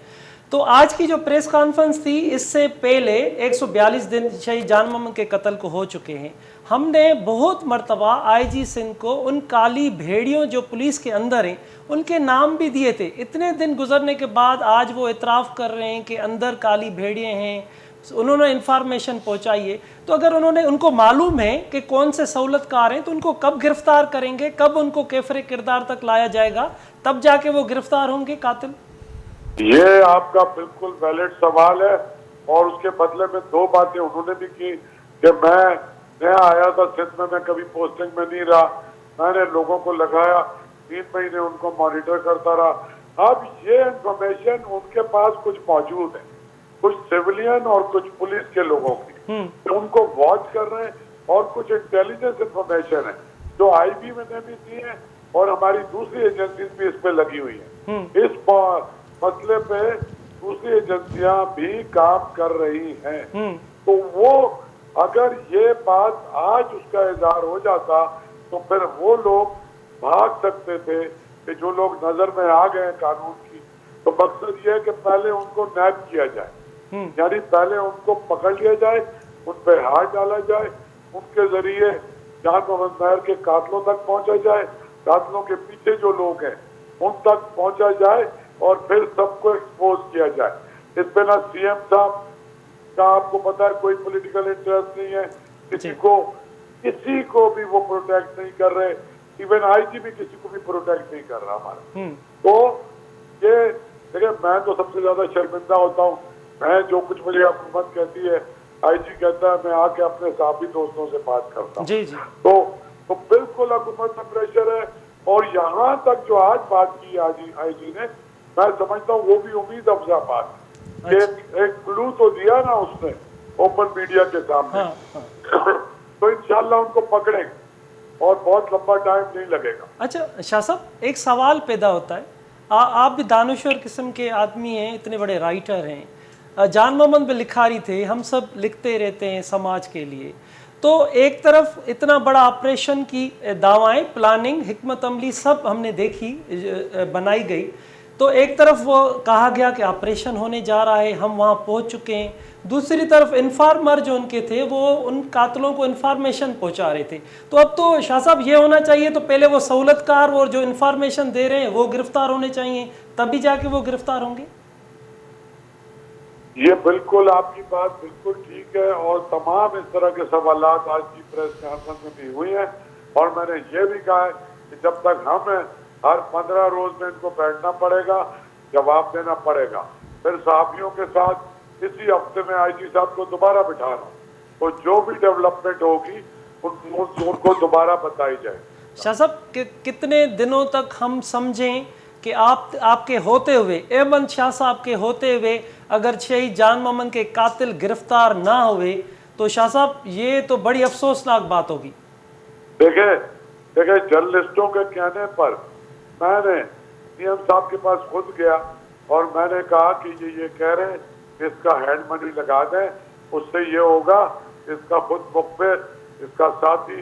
तो आज की जो प्रेस कॉन्फ्रेंस थी, इससे पहले 142 दिन शहीद जान मोहम्मद के कत्ल को हो चुके हैं। हमने बहुत मरतबा आईजी सिंध को उन काली भेड़ियों जो पुलिस के अंदर हैं उनके नाम भी दिए थे। इतने दिन गुजरने के बाद आज वो इतराफ़ कर रहे हैं कि अंदर काली भेड़िए हैं, उन्होंने इंफॉर्मेशन पहुंचाई है। तो अगर उनको मालूम है कि कौन से सहूलतकार हैं तो उनको कब गिरफ्तार करेंगे, कब उनको कैफरे किरदार तक लाया जाएगा, तब जाके वो गिरफ्तार होंगे कातिल? ये आपका बिल्कुल वैलिड सवाल है और उसके बदले में 2 बातें उन्होंने भी की कि मैं नया आया था सिंध में, मैं कभी पोस्टिंग में नहीं रहा, मैंने लोगों को लगाया, 3 महीने उनको मॉनिटर करता रहा। अब ये इंफॉर्मेशन उनके पास कुछ मौजूद है, कुछ सिविलियन और कुछ पुलिस के लोगों की, तो उनको वॉच कर रहे हैं और कुछ इंटेलिजेंस इंफॉर्मेशन है जो आईबी में भी दी है और हमारी दूसरी एजेंसी भी इस पे लगी हुई है। इस मसले पे दूसरी एजेंसियां भी काम कर रही हैं। तो वो अगर ये बात आज उसका इजहार हो जाता तो फिर वो लोग भाग सकते थे कि जो लोग नजर में आ गए कानून की। तो मकसद ये है कि पहले उनको नैब किया जाए, यानी पहले उनको पकड़ लिया जाए, उन पर हाथ डाला जाए, उनके जरिए जान मोहम्मद नायर के कातलों तक पहुंचा जाए, कातलों के पीछे जो लोग हैं उन तक पहुंचा जाए और फिर सबको एक्सपोज किया जाए। इस पे ना सीएम साहब का आपको पता है कोई पॉलिटिकल इंटरेस्ट नहीं है, किसी को भी वो प्रोटेक्ट नहीं कर रहे, इवन आईजी भी किसी को भी प्रोटेक्ट नहीं कर रहा हमारा। तो ये देखिए, मैं तो सबसे ज्यादा शर्मिंदा होता हूँ, मैं जो कुछ मुझे हुकूमत कहती है आईजी कहता है मैं आके अपने साथी दोस्तों से बात करता हूँ। जी जी तो बिल्कुल हुकूमत का प्रेशर है। और यहाँ तक जो आज बात की आईजी ने, मैं समझता हूँ वो भी उम्मीद अफजा बात है। एक क्लू तो दिया ना उसने ओपन मीडिया के सामने। हाँ, हाँ। तो इंशाल्लाह उनको पकड़ेंगे और बहुत लंबा टाइम नहीं लगेगा। अच्छा शाह साहब, एक सवाल पैदा होता है, आप भी दानिश्वर किस्म के आदमी हैं, इतने बड़े राइटर हैं, जान मोहम्मद भी लिखारी थे, हम सब लिखते रहते हैं समाज के लिए। तो एक तरफ इतना बड़ा ऑपरेशन की दावाएं, प्लानिंग, हिकमत अमली सब हमने देखी, बनाई गई। तो एक तरफ वो कहा गया कि ऑपरेशन होने जा रहा है, हम वहाँ पहुँच चुके हैं। दूसरी तरफ इन्फार्मर जो उनके थे वो उन कातलों को इन्फॉर्मेशन पहुँचा रहे थे। तो अब तो शाह साहब ये होना चाहिए, तो पहले वो सहूलतकार और जो इन्फॉर्मेशन दे रहे हैं वो गिरफ्तार होने चाहिए, तभी जाके वो गिरफ्तार होंगे। ये बिल्कुल आपकी बात बिल्कुल ठीक है। और तमाम इस तरह के सवालात आज की प्रेस कॉन्फ्रेंस में भी हुई हैं। और मैंने ये भी कहा है कि जब तक हमें हर 15 रोज में इनको बैठना पड़ेगा, जवाब देना पड़ेगा। फिर सहाफियों के साथ इसी हफ्ते में आईजी साहब को दोबारा बिठा रहा हूँ, तो जो भी डेवलपमेंट होगी उनको दोबारा बताई जाए। शाह साहब, कितने दिनों तक हम समझें कि आपके होते हुए, अहमद शाह साहब के होते हुए अगर शहीद जान मोहम्मद के कातिल गिरफ्तार ना हुए, तो शाह साहब ये तो बड़ी अफसोसनाक बात होगी। देखे जर्नलिस्टों के कहने पर मैंने सीएम साहब के पास खुद गया और मैंने कहा कि ये कह रहे हैं कि इसका हैंड मनी लगा दें, उससे ये होगा इसका खुद मुखबिर, इसका साथी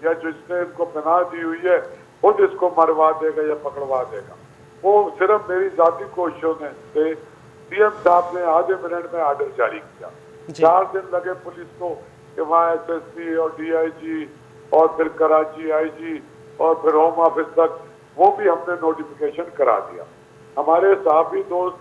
या जिसने इनको पनाह दी हुई है खुद इसको मरवा देगा या पकड़वा देगा। वो सिर्फ मेरी जाती कोशिशों से सीएम साहब ने आधे मिनट में आर्डर जारी किया। 4 दिन लगे पुलिस को कि वहाँ एसएसपी और डीआईजी और फिर कराची आईजी और फिर होम ऑफिस तक वो भी हमने नोटिफिकेशन करा दिया। हमारे सहाफी दोस्त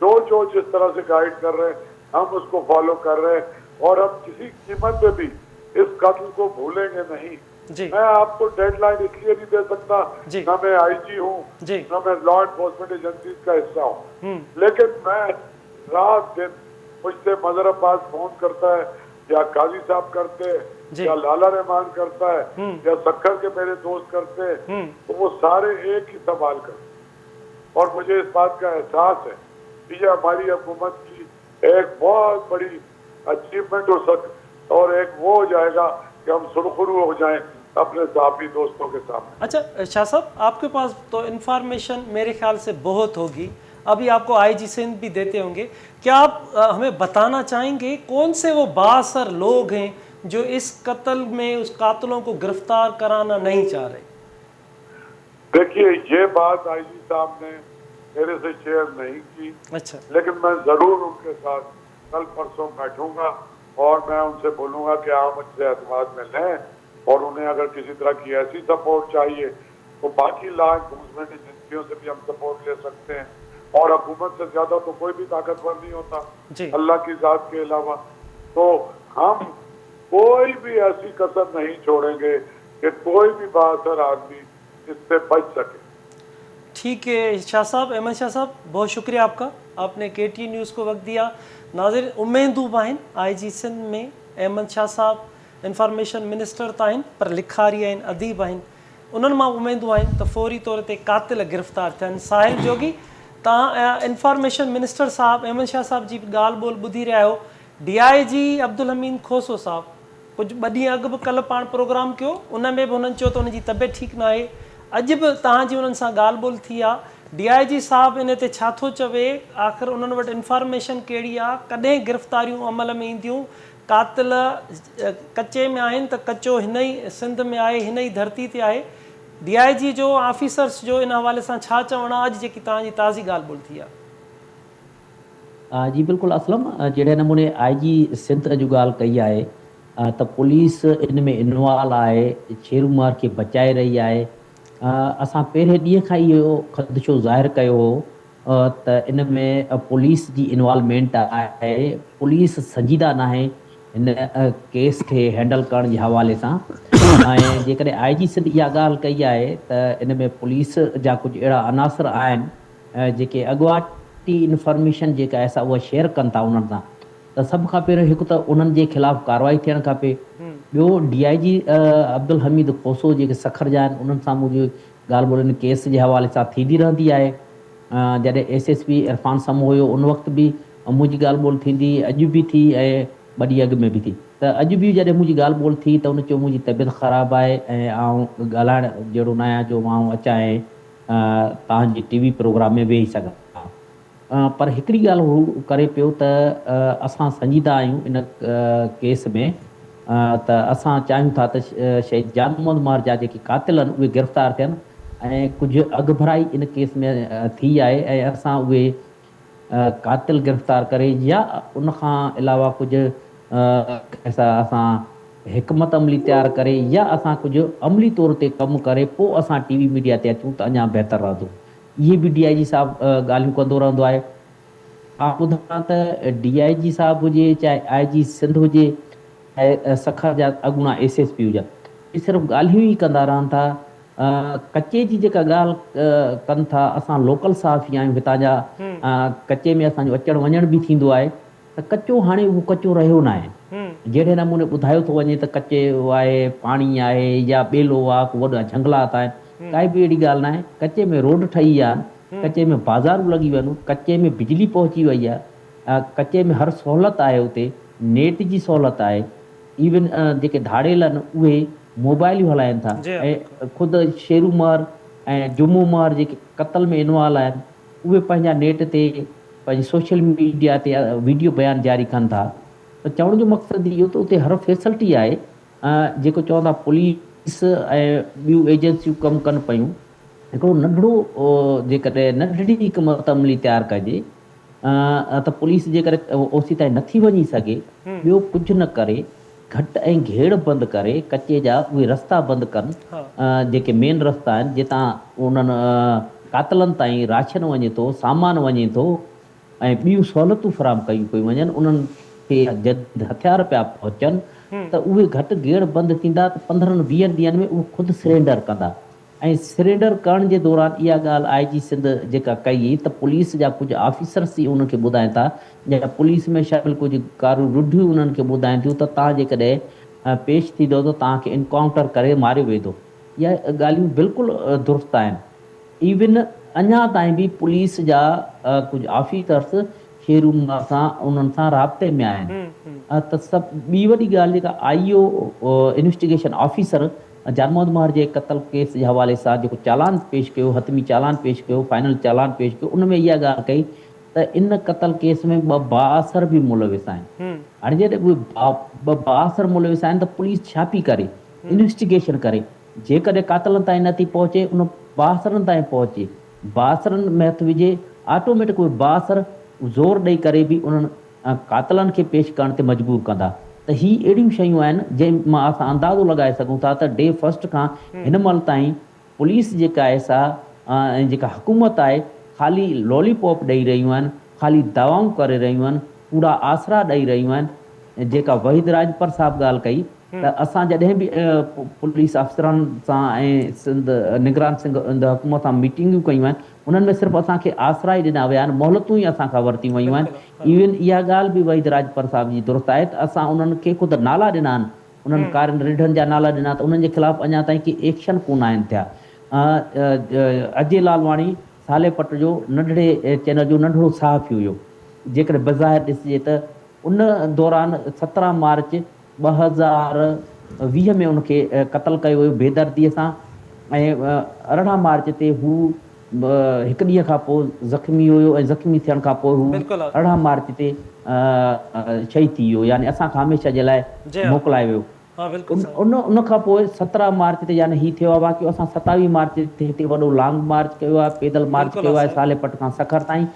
जो जिस तरह से गाइड कर रहे हैं हम उसको फॉलो कर रहे हैं और हम किसी कीमत पे भी इस कत्ल को भूलेंगे नहीं। मैं आपको डेडलाइन इसलिए नहीं दे सकता, ना मैं आईजी हूँ, ना मैं लॉ एनफोर्समेंट एजेंसीज का हिस्सा हूँ, लेकिन मैं रात दिन मुझसे मजहर अब्बास फोन करता है या काजी साहब करते हैं या लाला रहमान करता है या सक्खर के मेरे दोस्त करते हैं, तो वो सारे एक ही सवाल करते। और मुझे इस बात का एहसास है कि ये हमारी हुकूमत की एक बहुत बड़ी अचीवमेंट हो सकती और एक वो हो जाएगा कि हम सुरखरू हो जाएं अपने साथी दोस्तों के सामने। अच्छा शाह साहब, आपके पास तो इन्फॉर्मेशन मेरे ख्याल से बहुत होगी, अभी आपको आईजी सिंध भी देते होंगे। क्या आप हमें बताना चाहेंगे कौन से वो बाअसर लोग हैं जो इस कत्ल में उस कातलों को गिरफ्तार कराना नहीं चाह रहे? देखिए, ये बात आईजी साहब ने मेरे से शेयर नहीं की। अच्छा। लेकिन मैं जरूर उनके साथ कल परसों बैठूंगा और मैं उनसे बोलूंगा कि आप मुझसे एतमाद में लें और उन्हें अगर किसी तरह की ऐसी सपोर्ट चाहिए तो बाकी लॉ एनफोर्समेंट एजेंसियों से भी हम सपोर्ट ले सकते हैं। और हुकूमत से ज्यादा तो कोई भी ताकतवर नहीं होता अल्लाह की जात के अलावा। तो हम कोई भी ऐसी कसर नहीं छोड़ेंगे कि कोई भी बाअसर आदमी इससे बच सके। ठीक है शाह साहब, अहमद शाह साहब, बहुत शुक्रिया आपका, आपने KT न्यूज़ को वक्त दिया। नाज़िर, उम्मीदूं आहिनि आईजी सिंध में अहमद शाह साहब इंफॉर्मेशन मिनिस्टर त आहिनि पर लिखारी आहिनि, अदीब आहिनि, उन्हनि मां उम्मीदूं आहिनि त फौरी तौर ते कातिल गिरफ़्तार थियनि। साहिल जोगी, तव्हां इंफॉर्मेशन मिनिस्टर साहब अहमद शाह साहब जी ॻाल्हि ॿोल ॿुधी रहिया आहियो। DIG अब्दुल हमीद खोसो साहब कुझु 2 ॾींहं अॻु बि कल्ह पाण प्रोग्राम कयो, उन में बि हुननि चयो त हुनजी तबियत ठीकु न आहे। अॼु बि तव्हांजी उन्हनि सां ॻाल्हि ॿोल थी आहे। DIG साहब इन ते छा थो चवे, आख़िर उन्हनि वटि इंफॉर्मेशन कहिड़ी आहे, कॾहिं गिरफ़्तारियूं अमल में ईंदियूं, कातिल कचे में आहिनि त कचो हिन ई सिंध में आहे, हिन ई धरती ते आहे। DIG जो ऑफिसर्स जो इन हवाले सां छा चवणु आहे, अॼु जेकी तव्हांजी ताज़ी ॻाल्हि ॿोल थी आहे? जी बिल्कुलु असलम, जहिड़े नमूने IG सिंध जो ॻाल्हि कई आहे त पुलिस इन में इन्वॉल्व आहे, शेरूमार खे बचाए रही आहे। असां पहिरें ॾींहं खां इहो ख़दशो ज़ाहिर कयो हो त इन में पुलिस जी इन्वॉल्वमेंट आहे। पुलिस संजीदा न आहे हिन केस खे हैंडल करण जे हवाले सां। ऐं जेकॾहिं IG सिंध इहा ॻाल्हि कई आहे त इन में पुलिस जा कुझु अहिड़ा अनासर आहिनि जेके अॻुवाटी इंफॉर्मेशन जेका आहे उहा शेयर कनि था उन्हनि सां। त सभ खां पहिरियों हिकु त उन्हनि जे ख़िलाफ़ु कार्रवाई थियणु खपे। ॿियो DIG अब्दुल हमीद खोसो जेके सखर जा आहिनि उन्हनि सां मुंहिंजी ॻाल्हि ॿोलियुनि केस जे हवाले सां थींदी रहंदी आहे। जॾहिं SSP इरफान समो हुयो उन वक़्तु बि मुंहिंजी ॻाल्हि ॿोल थींदी, अॼु बि थी ऐं 2 ॾींहं अॻु में बि थी। त अॼु बि जॾहिं मुंहिंजी ॻाल्हि ॿोल थी त उन चयो मुंहिंजी तबियत ख़राबु आहे ऐं आउं ॻाल्हाइण जहिड़ो न आहियां जो मां अचां ऐं तव्हांजी TV प्रोग्राम में वेही सघां। पर हिकिड़ी ॻाल्हि हू करे पियो त असां संजीदा आहियूं इन केस में, त असां चाहियूं था त शहीद जान मोहम्मद महर जा जेके क़ातिल आहिनि उहे गिरफ़्तार थियनि ऐं कुझु अॻु भराई इन केस में थी आहे ऐं असां उहे क़ातिल गिरफ़्तार करे या उन खां अलावा कुझु असां हिकमत अमली तयारु करे या असां कुझु अमली तौर ते कमु करे पोइ असां TV मीडिया ते अचूं त अञा बहितर रहंदो। इहे बि DIG साहिबु ॻाल्हियूं कंदो रहंदो आहे। मां ॿुधां त DIG साहिबु हुजे चाहे IG सिंध हुजे ऐं सखर जा अॻूणा SSP हुजनि, इहे सिर्फ़ु ॻाल्हियूं ई कंदा रहनि था। कचे जी जेका ॻाल्हि कनि था, असां लोकल सहाफ़ी आहियूं हितां जा, कचे में असांजो अचणु वञण बि थींदो आहे त कचो हाणे उहो कचो रहियो न आहे। जहिड़े नमूने ॿुधायो थो वञे त कचे आहे, पाणी आहे या ॿेलो आहे, वॾा झंगलात आहिनि, काई बि अहिड़ी ॻाल्हि न आहे। कचे में रोड ठही आहे, कचे में बाज़ारूं लॻी वञूं, कचे में बिजली पहुची वई आहे, कचे में हर सहूलियत आहे, उते नेट जी सहूलियत आहे। इवन जेके धाड़ेल आहिनि उहे मोबाइलियूं हलाइनि था ऐं ख़ुदि शेरूमर ऐं जुमूमर जेके क़त्ल में इन्वॉल्व आहिनि उहे पंहिंजा नेट ते पंहिंजी सोशल मीडिया ते वीडियो बयान जारी कनि था। त चवण जो मक़सदु इहो त उते हर फैसिलिटी आहे। जेको चवंदा पुलिस ऐं ॿियूं एजेंसियूं कमु कनि पियूं, हिकिड़ो नंढिड़ो जेकॾहिं नंढड़ी हिकमत अमली तयारु कजे त पुलिस जेकर ओसी ताईं नथी वञी सघे, ॿियो कुझु न करे घटि ऐं घेड़ बंदि करे कचे जा उहे रस्ता बंदि कनि, जेके मेन रस्ता आहिनि जितां उन्हनि क़ातिलनि ताईं राशन वञे थो, सामान वञे थो ऐं ॿियूं सहूलियतूं फ़राहम कयूं पियूं वञनि, उन्हनि खे हथियार पिया पहुचनि, त उहे घटि घेड़ बंदि थींदा त 15-20 ॾींहंनि में उहे ख़ुदि सरेंडर कंदा। ऐं सरेंडर करण जे दौरान इहा ॻाल्हि IG सिंध जेका कई त पुलिस जा कुझु ऑफिसर्स ई उन्हनि खे ॿुधाइनि था या पुलिस में शामिल कुझु कारूं रुढियूं उन्हनि खे ॿुधाइनि थियूं त तव्हां जेकॾहिं पेश थींदो त तव्हांखे इनकाउंटर करे मारियो वेंदो। इहा ॻाल्हियूं बिल्कुलु दुरुस्त आहिनि। इवन अञा ताईं बि पुलिस जा कुझु ऑफिसर्स शेरूम सां उन्हनि सां राब्ते में आहिनि। त सभु ॿी वॾी ॻाल्हि जेका IO इन्वेस्टिगेशन ऑफिसर जान मोहम्मद महर जे क़त्ल केस जे हवाले सां जेको चालान पेश कयो, हतमी चालान पेश कयो, फाइनल चालान पेश कयो, उन में इहा ॻाल्हि कई त इन क़त्ल केस में 2 बाअसर बि मुलविस आहिनि। हाणे जॾहिं उहे 2 बाअसर मुलविस आहिनि त पुलिस छा पई करे, इन्वेस्टिगेशन करे, जेकॾहिं क़ातिलनि ताईं नथी पहुचे उन बाअसरनि ताईं पहुचे, बाअसरनि में हथु विझे, ऑटोमेटिक उहे बाअसर ज़ोर ॾेई करे बि उन्हनि क़ातिलनि खे पेश करण ते मजबूर कंदा। त ही अहिड़ियूं शयूं आहिनि जंहिं मां असां अंदाज़ो लॻाए सघूं था त डे फर्स्ट खां हिन महिल ताईं पुलिस जेका आहे सा ऐं जेका हुकूमत आहे ख़ाली लॉलीपॉप ॾेई रहियूं आहिनि, ख़ाली दवाऊं करे रहियूं आहिनि, कूड़ा आसरा ॾेई रहियूं आहिनि। जेका वहीद राजपर साहिबु ॻाल्हि कई त असां जॾहिं बि पुलिस अफ़सरनि सां ऐं सिंध निगरान सिंध हुकूमत सां मीटिंगूं कयूं आहिनि, उन्हनि में सिर्फ़ु असांखे आसरा ई ॾिना विया आहिनि, मोहलतूं ई असांखां वरितियूं वयूं आहिनि। इवन इहा ॻाल्हि बि वहीद राजपर साहिब जी दुरुस्त आहे त असां उन्हनि खे ख़ुदि नाला ॾिना आहिनि, उन्हनि कारनि रिढनि जा नाला ॾिना, त उन्हनि जे ख़िलाफ़ु अञा ताईं के एक्शन कोन आहिनि थिया। अजय लालवाणी सालेपट जो नंढड़े चैनल जो नंढिड़ो सहाफ़ी हुयो, जेकॾहिं बज़ाहिर ॾिसिजे त उन दौरान 17 मार्च 2020 में उनखे क़त्ल कयो वियो बेदर्दीअ सां ऐं 18 मार्च ते हू हिकु ॾींहं खां पोइ ज़ख़्मी हुयो ऐं ज़ख़्मी थियण खां पोइ हू 18 मार्च ते शहीद थी वियो, यानी असांखां हमेशह जे लाइ मोकिलायो वियो। उन खां पोइ 17 मार्च ते यानी हीउ थियो आहे। बाक़ी असां 27 मार्च ते हिते वॾो लॉन्ग मार्च कयो आहे, पैदल मार्च कयो आहे सालेपट खां सखर ताईं।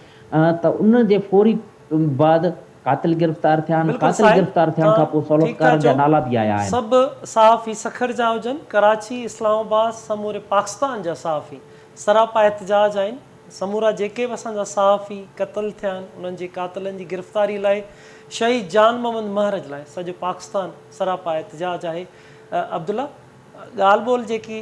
त उन जे फौरी बाद क़ातिल गिरफ़्तार थिया आहिनि। क़ातिल गिरफ़्तार थियण खां पोइ सहूलियतकारनि जा नाला बि आया आहिनि। सभु सहाफ़ी सखर जा हुजनि, कराची, इस्लामाबाद, समूरे पाकिस्तान जा सहाफ़ी सरापा एहतजाज आहिनि। समूरा जेके बि असांजा सहाफ़ी क़त्ल थिया आहिनि उन्हनि जे क़ातिलनि जी गिरफ़्तारी लाइ, शहीद जान मोहम्मद महर जे लाइ सॼो पाकिस्तान सरापा एहतजाज आहे। अब्दुल्ला, ॻाल्हि ॿोल जेकी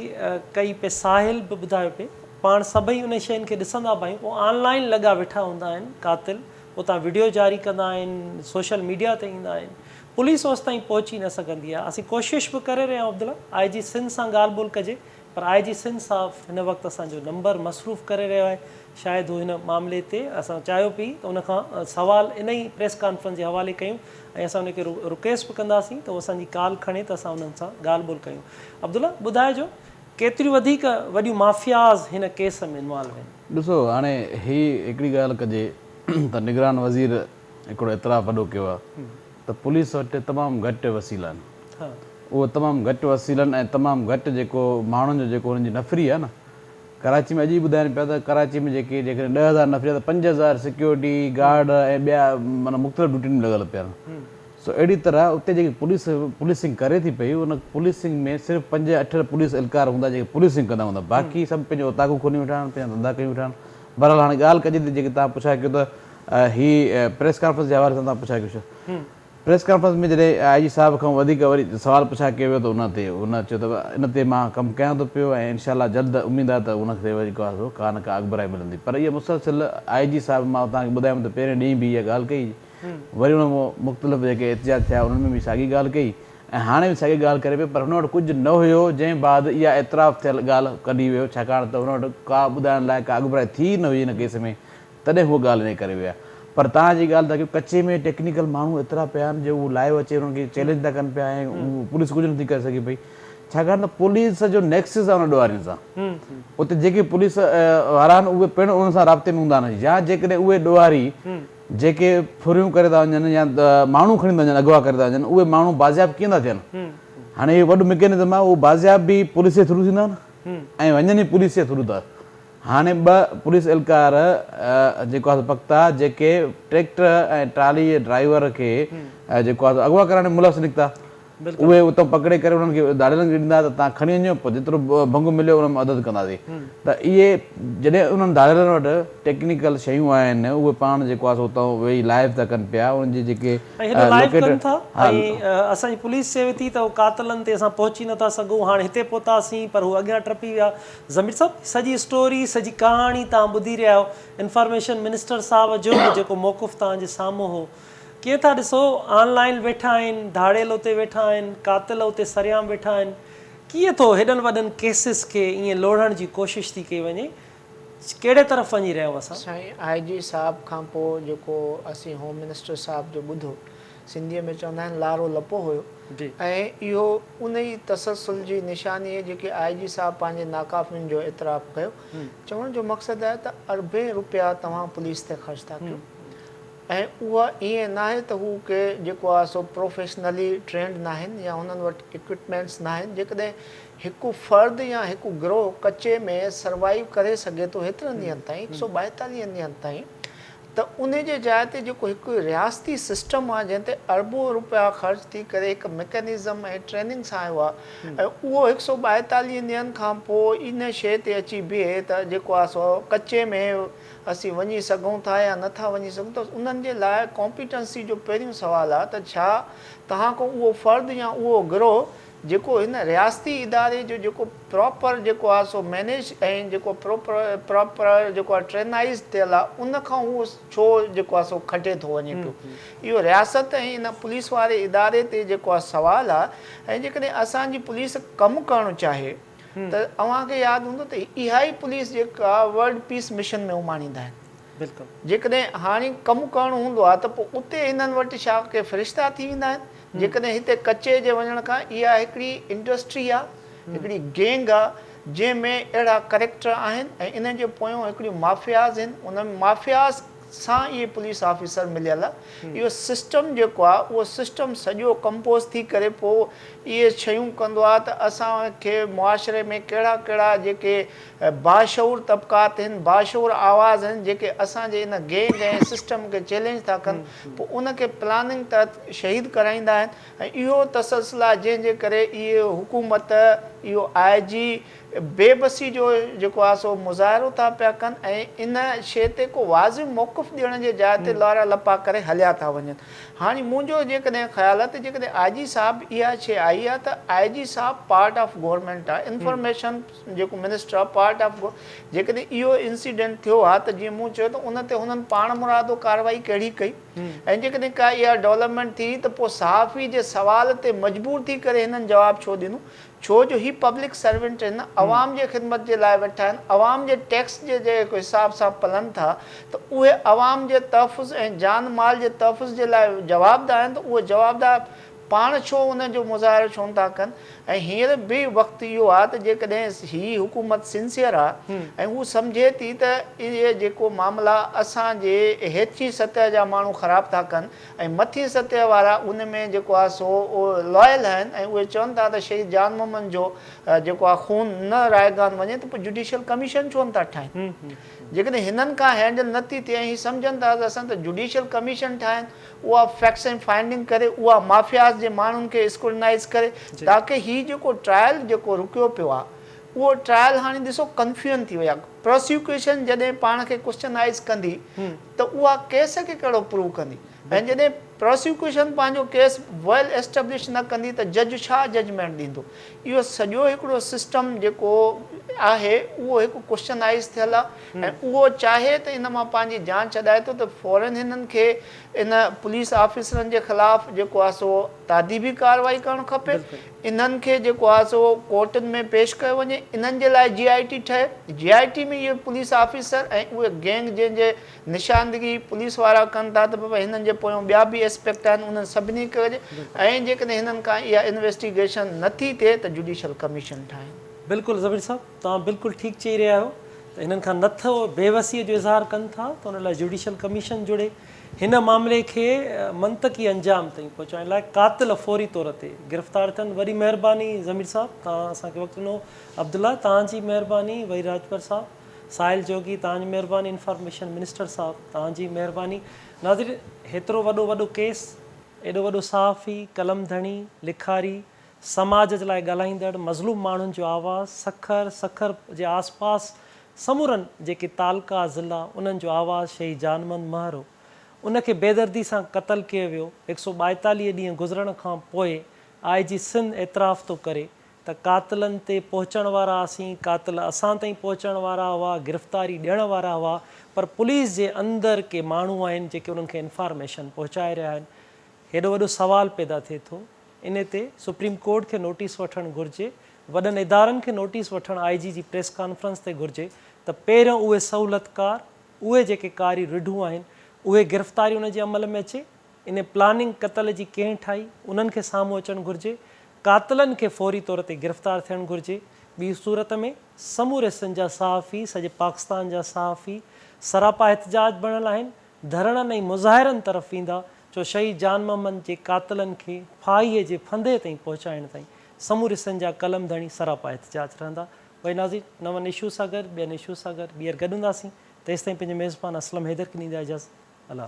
कई पे साहिल बि ॿुधायो पिए, पाण सभई उन शयुनि खे ॾिसंदा पियूं, पोइ ऑनलाइन लॻा वेठा हूंदा आहिनि क़ातिल, उतां वीडियो जारी कंदा आहिनि, सोशल मीडिया ते ईंदा आहिनि, पुलिस होसि ताईं पहुची न सघंदी आहे। असीं कोशिशि बि करे रहिया आहियूं अब्दुल्ला, IG सिंध सां ॻाल्हि ॿोल कजे, पर IG सिंध साहिबु हिन वक़्तु असांजो नंबर मसरूफ़ करे रहियो आहे। शायदि हू हिन मामले ते असां चाहियो पई त उनखां सवाल इन ई प्रेस कॉन्फ्रेंस जे हवाले कयूं ऐं असां उनखे रिक्वेस्ट बि कंदासीं त उहो असांजी कॉल खणे त असां उन्हनि सां ॻाल्हि ॿोल कयूं। अब्दुल्ला ॿुधाइजो केतिरियूं वधीक वॾियूं माफ़ियाज़ हिन केस में इन्वॉल्व आहिनि? ॾिसो हाणे ही हिकिड़ी ॻाल्हि कजे त निगरान वज़ीर हिकिड़ो एतिराफ़ वॾो कयो आहे त पुलिस वटि तमामु घटि वसीला आहिनि, उहो तमामु घटि वसीलनि ऐं तमामु घटि जेको माण्हुनि जो जेको हुननि जी नफ़री आहे न, कराची में अॼु ई ॿुधाइनि पिया त कराची में जेके जेकॾहिं 10,000 नफ़री आहे त 5,000 सिक्योरिटी गार्ड ऐं ॿिया माना मुख़्तलिफ़ ड्यूटियूं लॻल पिया आहिनि। सो अहिड़ी तरह उते जेकी पुलिसिंग करे थी पई, उन पुलिसिंग में सिर्फ़ु 5-8 पुलिस एहलकार हूंदा जेके पुलिसिंग कंदा हूंदा, बाक़ी सभु पंहिंजो ओताकू खोली वेठा आहिनि, पंहिंजा धंधा कयूं वेठा आहिनि। बहरहाल हाणे ॻाल्हि कजे थी जेकी तव्हां पुछा कयो त ही प्रेस कॉन्फ्रेंस जे हवाले सां तव्हां पुछा कयो छा, प्रेस कॉन्फ्रेंस में जॾहिं IG साहिब खां वधीक वरी सवाल पुछा कयो वियो त उन चयो त इन ते मां कमु कयां थो पियो ऐं इनशाला जल्द उमेदु आहे त उनखे वरी का न का अॻिभराई मिलंदी। पर इहा मुसलसिल IG साहिब मां तव्हांखे ॿुधायां त पहिरें ॾींहुं बि इहा ॻाल्हि कई, वरी उन मुख़्तलिफ़ जेके एहतिजाज थिया उन्हनि में बि साॻी ॻाल्हि कई ऐं हाणे बि साॻी ॻाल्हि करे पियो, पर हुन वटि कुझु न हुयो जंहिं बाद इहा एतिराफ़ थियल ॻाल्हि कढी वियो, छाकाणि त हुन वटि का ॿुधाइण लाइ का अॻिभराई थी न हुई हिन केस में, तॾहिं उहो ॻाल्हि इन करे विया। पर तव्हांजी ॻाल्हि था कयो कचे में टेक्निकल माण्हू एतिरा पिया आहिनि जो उहो लाइव अचे उन्हनि खे चैलेंज था कनि पिया ऐं पुलिस कुझु नथी करे सघे पई, छाकाणि त पुलिस जो नेक्सिस आहे उन ॾुआरियुनि सां। उते जेके पुलिस वारा आहिनि उहे पिणु उन्हनि सां राब्ते में हूंदा आहिनि, या जेकॾहिं उहे ॾुआरी जेके फुरियूं करे था वञनि या माण्हू खणी था वञनि अगवा करे था वञनि, उहे माण्हू बाज़ियाब कीअं था थियनि। हाणे इहो वॾो मैकेनिज़म आहे, उहो बाज़ियाब बि पुलिस जे थ्रू थींदा आहिनि ऐं वञनि ई पुलिस जे थ्रू था। हाणे 2 पुलिस एहलकार जेको आहे पक्ता जेके ट्रैक्टर ऐं ट्राली जे ड्राइवर खे जेको आहे अगवा करण में मुलव्वस निकिता, उहे उतां पकिड़े करे उन्हनि खे दाड़ेलनि खे ॾींदा त तव्हां खणी वञो, पोइ जेतिरो भंग मिलियो उन में मदद कंदासीं। त इहे जॾहिं उन्हनि दाड़ेलनि वटि टेक्निकल शयूं आहिनि उहे पाण जेको आहे उतां वेही लाइव था कनि पिया, उन्हनि जी जेके असांजी पुलिस चवे थी त कातलनि ते असां पहुची नथा सघूं, हाणे हिते पहुतासीं पर हू अॻियां टपी विया। ज़मीर साहिबु सॼी स्टोरी सॼी कहाणी तव्हां ॿुधी रहिया आहियो, इंफॉर्मेशन मिनिस्टर साहिब जो जेको मौक़ुफ़ तव्हांजे साम्हूं हो, कीअं था ॾिसो ऑनलाइन वेठा आहिनि, धाड़ेल उते वेठा आहिनि, कातिल उते सरियाम वेठा आहिनि, कीअं थो हेॾनि वॾनि केसिस खे ईअं लोढ़ण जी कोशिशि थी कई वञे, कहिड़े तरफ़ वञी रहिया आहियूं असां? साईं IG साहिब खां पोइ जेको असीं होम मिनिस्टर साहिब जो ॿुधो, सिंधीअ में चवंदा आहिनि लारो लपो हुयो, ऐं इहो उन ई तसलसल जी निशानी जेके IG साहिब पंहिंजे नाकाफ़ियुनि जो एतिराफ़ कयो। चवण जो मक़सदु आहे त अरबें रुपया तव्हां पुलिस ते ख़र्च था कयो ऐं उहा ईअं न आहे त हू के जेको आहे सो प्रोफेशनली ट्रेंड न आहिनि या हुननि वटि इक्विपमेंट्स न आहिनि। जेकॾहिं हिकु फ़र्द या हिकु गिरोह कचे में सर्वाइव करे सघे थो हेतिरनि ॾींहंनि ताईं 142 ॾींहंनि ताईं, त उन जे जाइ ते जेको हिकु रियासती सिस्टम आहे जंहिं ते अरबों रुपया ख़र्च थी करे हिकु मैकेनिज़म ऐं ट्रेनिंग सां आयो आहे, ऐं उहो 142 ॾींहंनि खां पोइ इन शइ ते अची बीहे त जेको आहे सो कचे में असीं वञी सघूं था या नथा वञी सघूं, त उन्हनि जे लाइ कॉम्पिटेंसी जो पहिरियों सुवालु आहे त छा तव्हां खां उहो फ़र्द या उहो गिरोह जेको हिन रियासती इदारे जो जेको प्रॉपर जेको आहे सो मैनेज ऐं जेको प्रॉपर जेको आहे ट्रेनाइज़ थियल आहे, उन खां उहो छो जेको आहे सो खटे थो वञे पियो। इहो रियासत ऐं इन पुलिस वारे इदारे ते जेको आहे सुवालु आहे। ऐं जेकॾहिं असांजी पुलिस कमु करणु चाहे त अव्हांखे यादि हूंदो त इहा ई पुलिस जेका वर्ल्ड पीस मिशन में उमाणींदा आहिनि। बिल्कुलु जेकॾहिं हाणे कमु करणो हूंदो आहे त पोइ उते हिननि वटि छा के फ़रिश्ता थी वेंदा आहिनि, जेकॾहिं हिते कचे जे वञण खां इहा हिकिड़ी इंडस्ट्री आहे, हिकिड़ी गैंग आहे जंहिंमें अहिड़ा करेक्टर आहिनि ऐं इन जे पोयों हिकिड़ियूं माफ़ियाज़ आहिनि, उन माफ़ियाज़ सां इहे पुलिस ऑफिसर मिलियल आहे। इहो सिस्टम जेको आहे उहो सिस्टम सॼो कंपोज़ थी करे पोइ इहे शयूं कंदो आहे त असांखे मुआशिरे में कहिड़ा कहिड़ा जेके बाशऊर तबक़ात आहिनि, बाशऊर आवाज़ आहिनि जेके असांजे इन गैंग ऐं सिस्टम खे चैलेंज था कनि, पोइ उनखे प्लानिंग तहत शहीद कराईंदा आहिनि। ऐं इहो तसलसल आहे जंहिंजे करे इहे हुकूमत, इहो IG बेबसी जो जेको आहे सो मुज़ाहिरो था पिया कनि ऐं इन शइ ते को वाज़िब मौक़िफ़ ॾियण जे जाइ ते लारा लपा करे हलिया था वञनि। हाणे मुंहिंजो जेकॾहिं ख़्यालु आहे त जेकॾहिं आई जी साहिबु इहा शइ आई आहे त आई जी साहिबु पार्ट ऑफ गवर्नमेंट आहे, इंफॉर्मेशन जेको मिनिस्टर आहे पार्ट ऑफ, जेकॾहिं इहो इंसिडेंट थियो आहे त जीअं मूं चयो त उन ते हुननि पाण मुरादो कार्रवाई कहिड़ी कई ऐं जेकॾहिं का इहा डेवलपमेंट थी त पोइ सहाफ़ी जे सवाल ते मजबूर थी करे हिननि जवाबु छो ॾिनो, छो जो ही पब्लिक सर्वेंट आहिनि, अवाम जे ख़िदमत जे लाइ वेठा आहिनि, अवाम जे टैक्स जे जेको हिसाब सां पलनि था त उहे अवाम जे तहफ़ुज़ ऐं जान माल जे तहफ़ुज़ जे लाइ जवाबदार आहिनि, त उहे जवाबदार पाण छो उनजो मुज़ाहिरो छो था कनि। ऐं हींअर बि वक़्तु इहो आहे त जेकॾहिं हीअ हुकूमत सिंसियर आहे ऐं हू सम्झे थी त इहे जेको मामला असांजे हेठि सतह जा माण्हू ख़राबु था कनि ऐं मथीं सतह वारा उन में जेको आहे सो लॉयल आहिनि ऐं उहे चवनि था त शहीद जान मोहम्मद जो जेको आहे खून न रायगान वञे त पोइ जुडिशियल कमीशन छो नथा ठाहिनि। जेकॾहिं हिननि खां हैंडल नथी थिए ऐं हीअ सम्झनि था त असां त जुडिशियल कमीशन ठाहिनि, उहा फैक्ट्स एंड फाइंडिंग करे, उहा माफ़ियाज़ जे माण्हुनि खे स्क्रूटनाइज़ करे, ताकी हीउ जेको ट्रायल जेको रुकियो पियो आहे उहो ट्रायल हाणे ॾिसो कंफ्यूजन थी विया। प्रोसिक्यूशन जॾहिं पाण खे क्वेश्चनाइज़ कंदी त उहा केस खे कहिड़ो प्रूव कंदी, ऐं जॾहिं प्रोसिक्यूशन पंहिंजो केस वेल एस्टेब्लिश न कंदी त जज छा जजमेंट ॾींदो। इहो सॼो हिकिड़ो सिस्टम जेको आहे उहो हिकु क्वेश्चनाइज़ थियल आहे ऐं उहो चाहे त इन मां पंहिंजी जान छॾाए थो त फौरन हिननि खे इन पुलिस ऑफिसरनि जे ख़िलाफ़ु जेको आहे सो तादीबी कार्रवाई करणु खपे, इन्हनि खे जेको आहे सो कोर्टनि में पेश कयो वञे, इन्हनि जे लाइ GIT ठहे, GIT में इहे पुलिस ऑफिसर ऐं उहे गैंग जंहिंजे निशानदगी पुलिस वारा कनि था त बाबा हिननि जे पोयां ॿिया बि एस्पेक्ट आहिनि उन्हनि सभिनी कजे, ऐं जेकॾहिं हिननि खां इहा इन्वेस्टिगेशन नथी थिए त जुडिशियल कमीशन ठाहिनि। बिल्कुलु ज़मीर साहब, तव्हां बिल्कुलु ठीकु चई रहिया आहियो त हिननि खां नथो बेवसीअ जो इज़हार कनि था त हुन लाइ जुडिशियल कमीशन जुड़े, हिन मामले खे मंतकी अंजाम ताईं पहुचाइण लाइ कातिल फौरी तौर ते गिरफ़्तार थियनि। वरी महिरबानी ज़मीर साहब, तव्हां असांखे वक़्तु ॾिनो, अब्दुल्ला तव्हांजी महिरबानी, वरी राजपर साहब, साहिल जोगी तव्हांजी महिरबानी, इंफॉर्मेशन मिनिस्टर साहब तव्हांजी महिरबानी। नाज़रीन, हेतिरो वॾो केस, एॾो वॾो सहाफ़ी, कलम धणी, लिखारी, समाज जे लाइ ॻाल्हाईंदड़, मज़लूम माण्हुनि जो आवाज़ु, सखर जे आसपास समूरनि जेके तालका ज़िला उन्हनि जो आवाज़ु शहीद जान मोहम्मद महरो, उनखे बेदर्दी सां क़तलु कयो वियो। 142 ॾींहं गुज़रण खां पोइ IG सिंध एतिराफ़ थो करे त कातिलनि ते पहुचण वारा हुआसीं, कातिल असां ताईं पहुचण वारा हुआ, गिरफ़्तारी ॾियण वारा हुआ, पर पुलिस जे अंदरि के माण्हू आहिनि जेके उन्हनि खे इंफॉर्मेशन पहुचाए रहिया आहिनि। हेॾो वॾो सवाल पैदा थिए थो, इन ते सुप्रीम कोर्ट खे नोटिस वठणु घुरिजे, वॾनि इदारनि खे नोटिस वठणु IG जी प्रेस कॉन्फ्रेंस ते घुरिजे त पहिरियों उहे सहूलियतकार, उहे जेके कारी रिढूं आहिनि, उहे गिरफ़्तारी उन जे अमल में अचे, इन प्लानिंग क़तल जी कंहिं ठाही उन्हनि खे साम्हूं अचणु घुरिजे, कातिलनि खे फौरी तौर ते गिरफ़्तार थियणु घुरिजे। ॿी सूरत में समूरे सिंध जा सहाफ़ी, सॼे पाकिस्तान जा सहाफ़ी सरापा एहतजाज बणियल आहिनि, धरणनि ऐं मुज़ाहिरनि तरफ़ ईंदा, जो शहीद जान मोहम्मद जे कातिलनि खे फाहीअ जे फंदे ताईं पहुचाइण ताईं समूरे सिंध जा कलम धणी सरापा एहतजाज रहंदा। वरी नाज़रीन, नवनि इशू सां गॾु, ॿियनि इशू सां गॾु ॿीहर गॾु हूंदासीं। तेसिताईं पंहिंजे मेज़बान असलम हैदर खे ॾींदा इजाज़त। अल्लाह।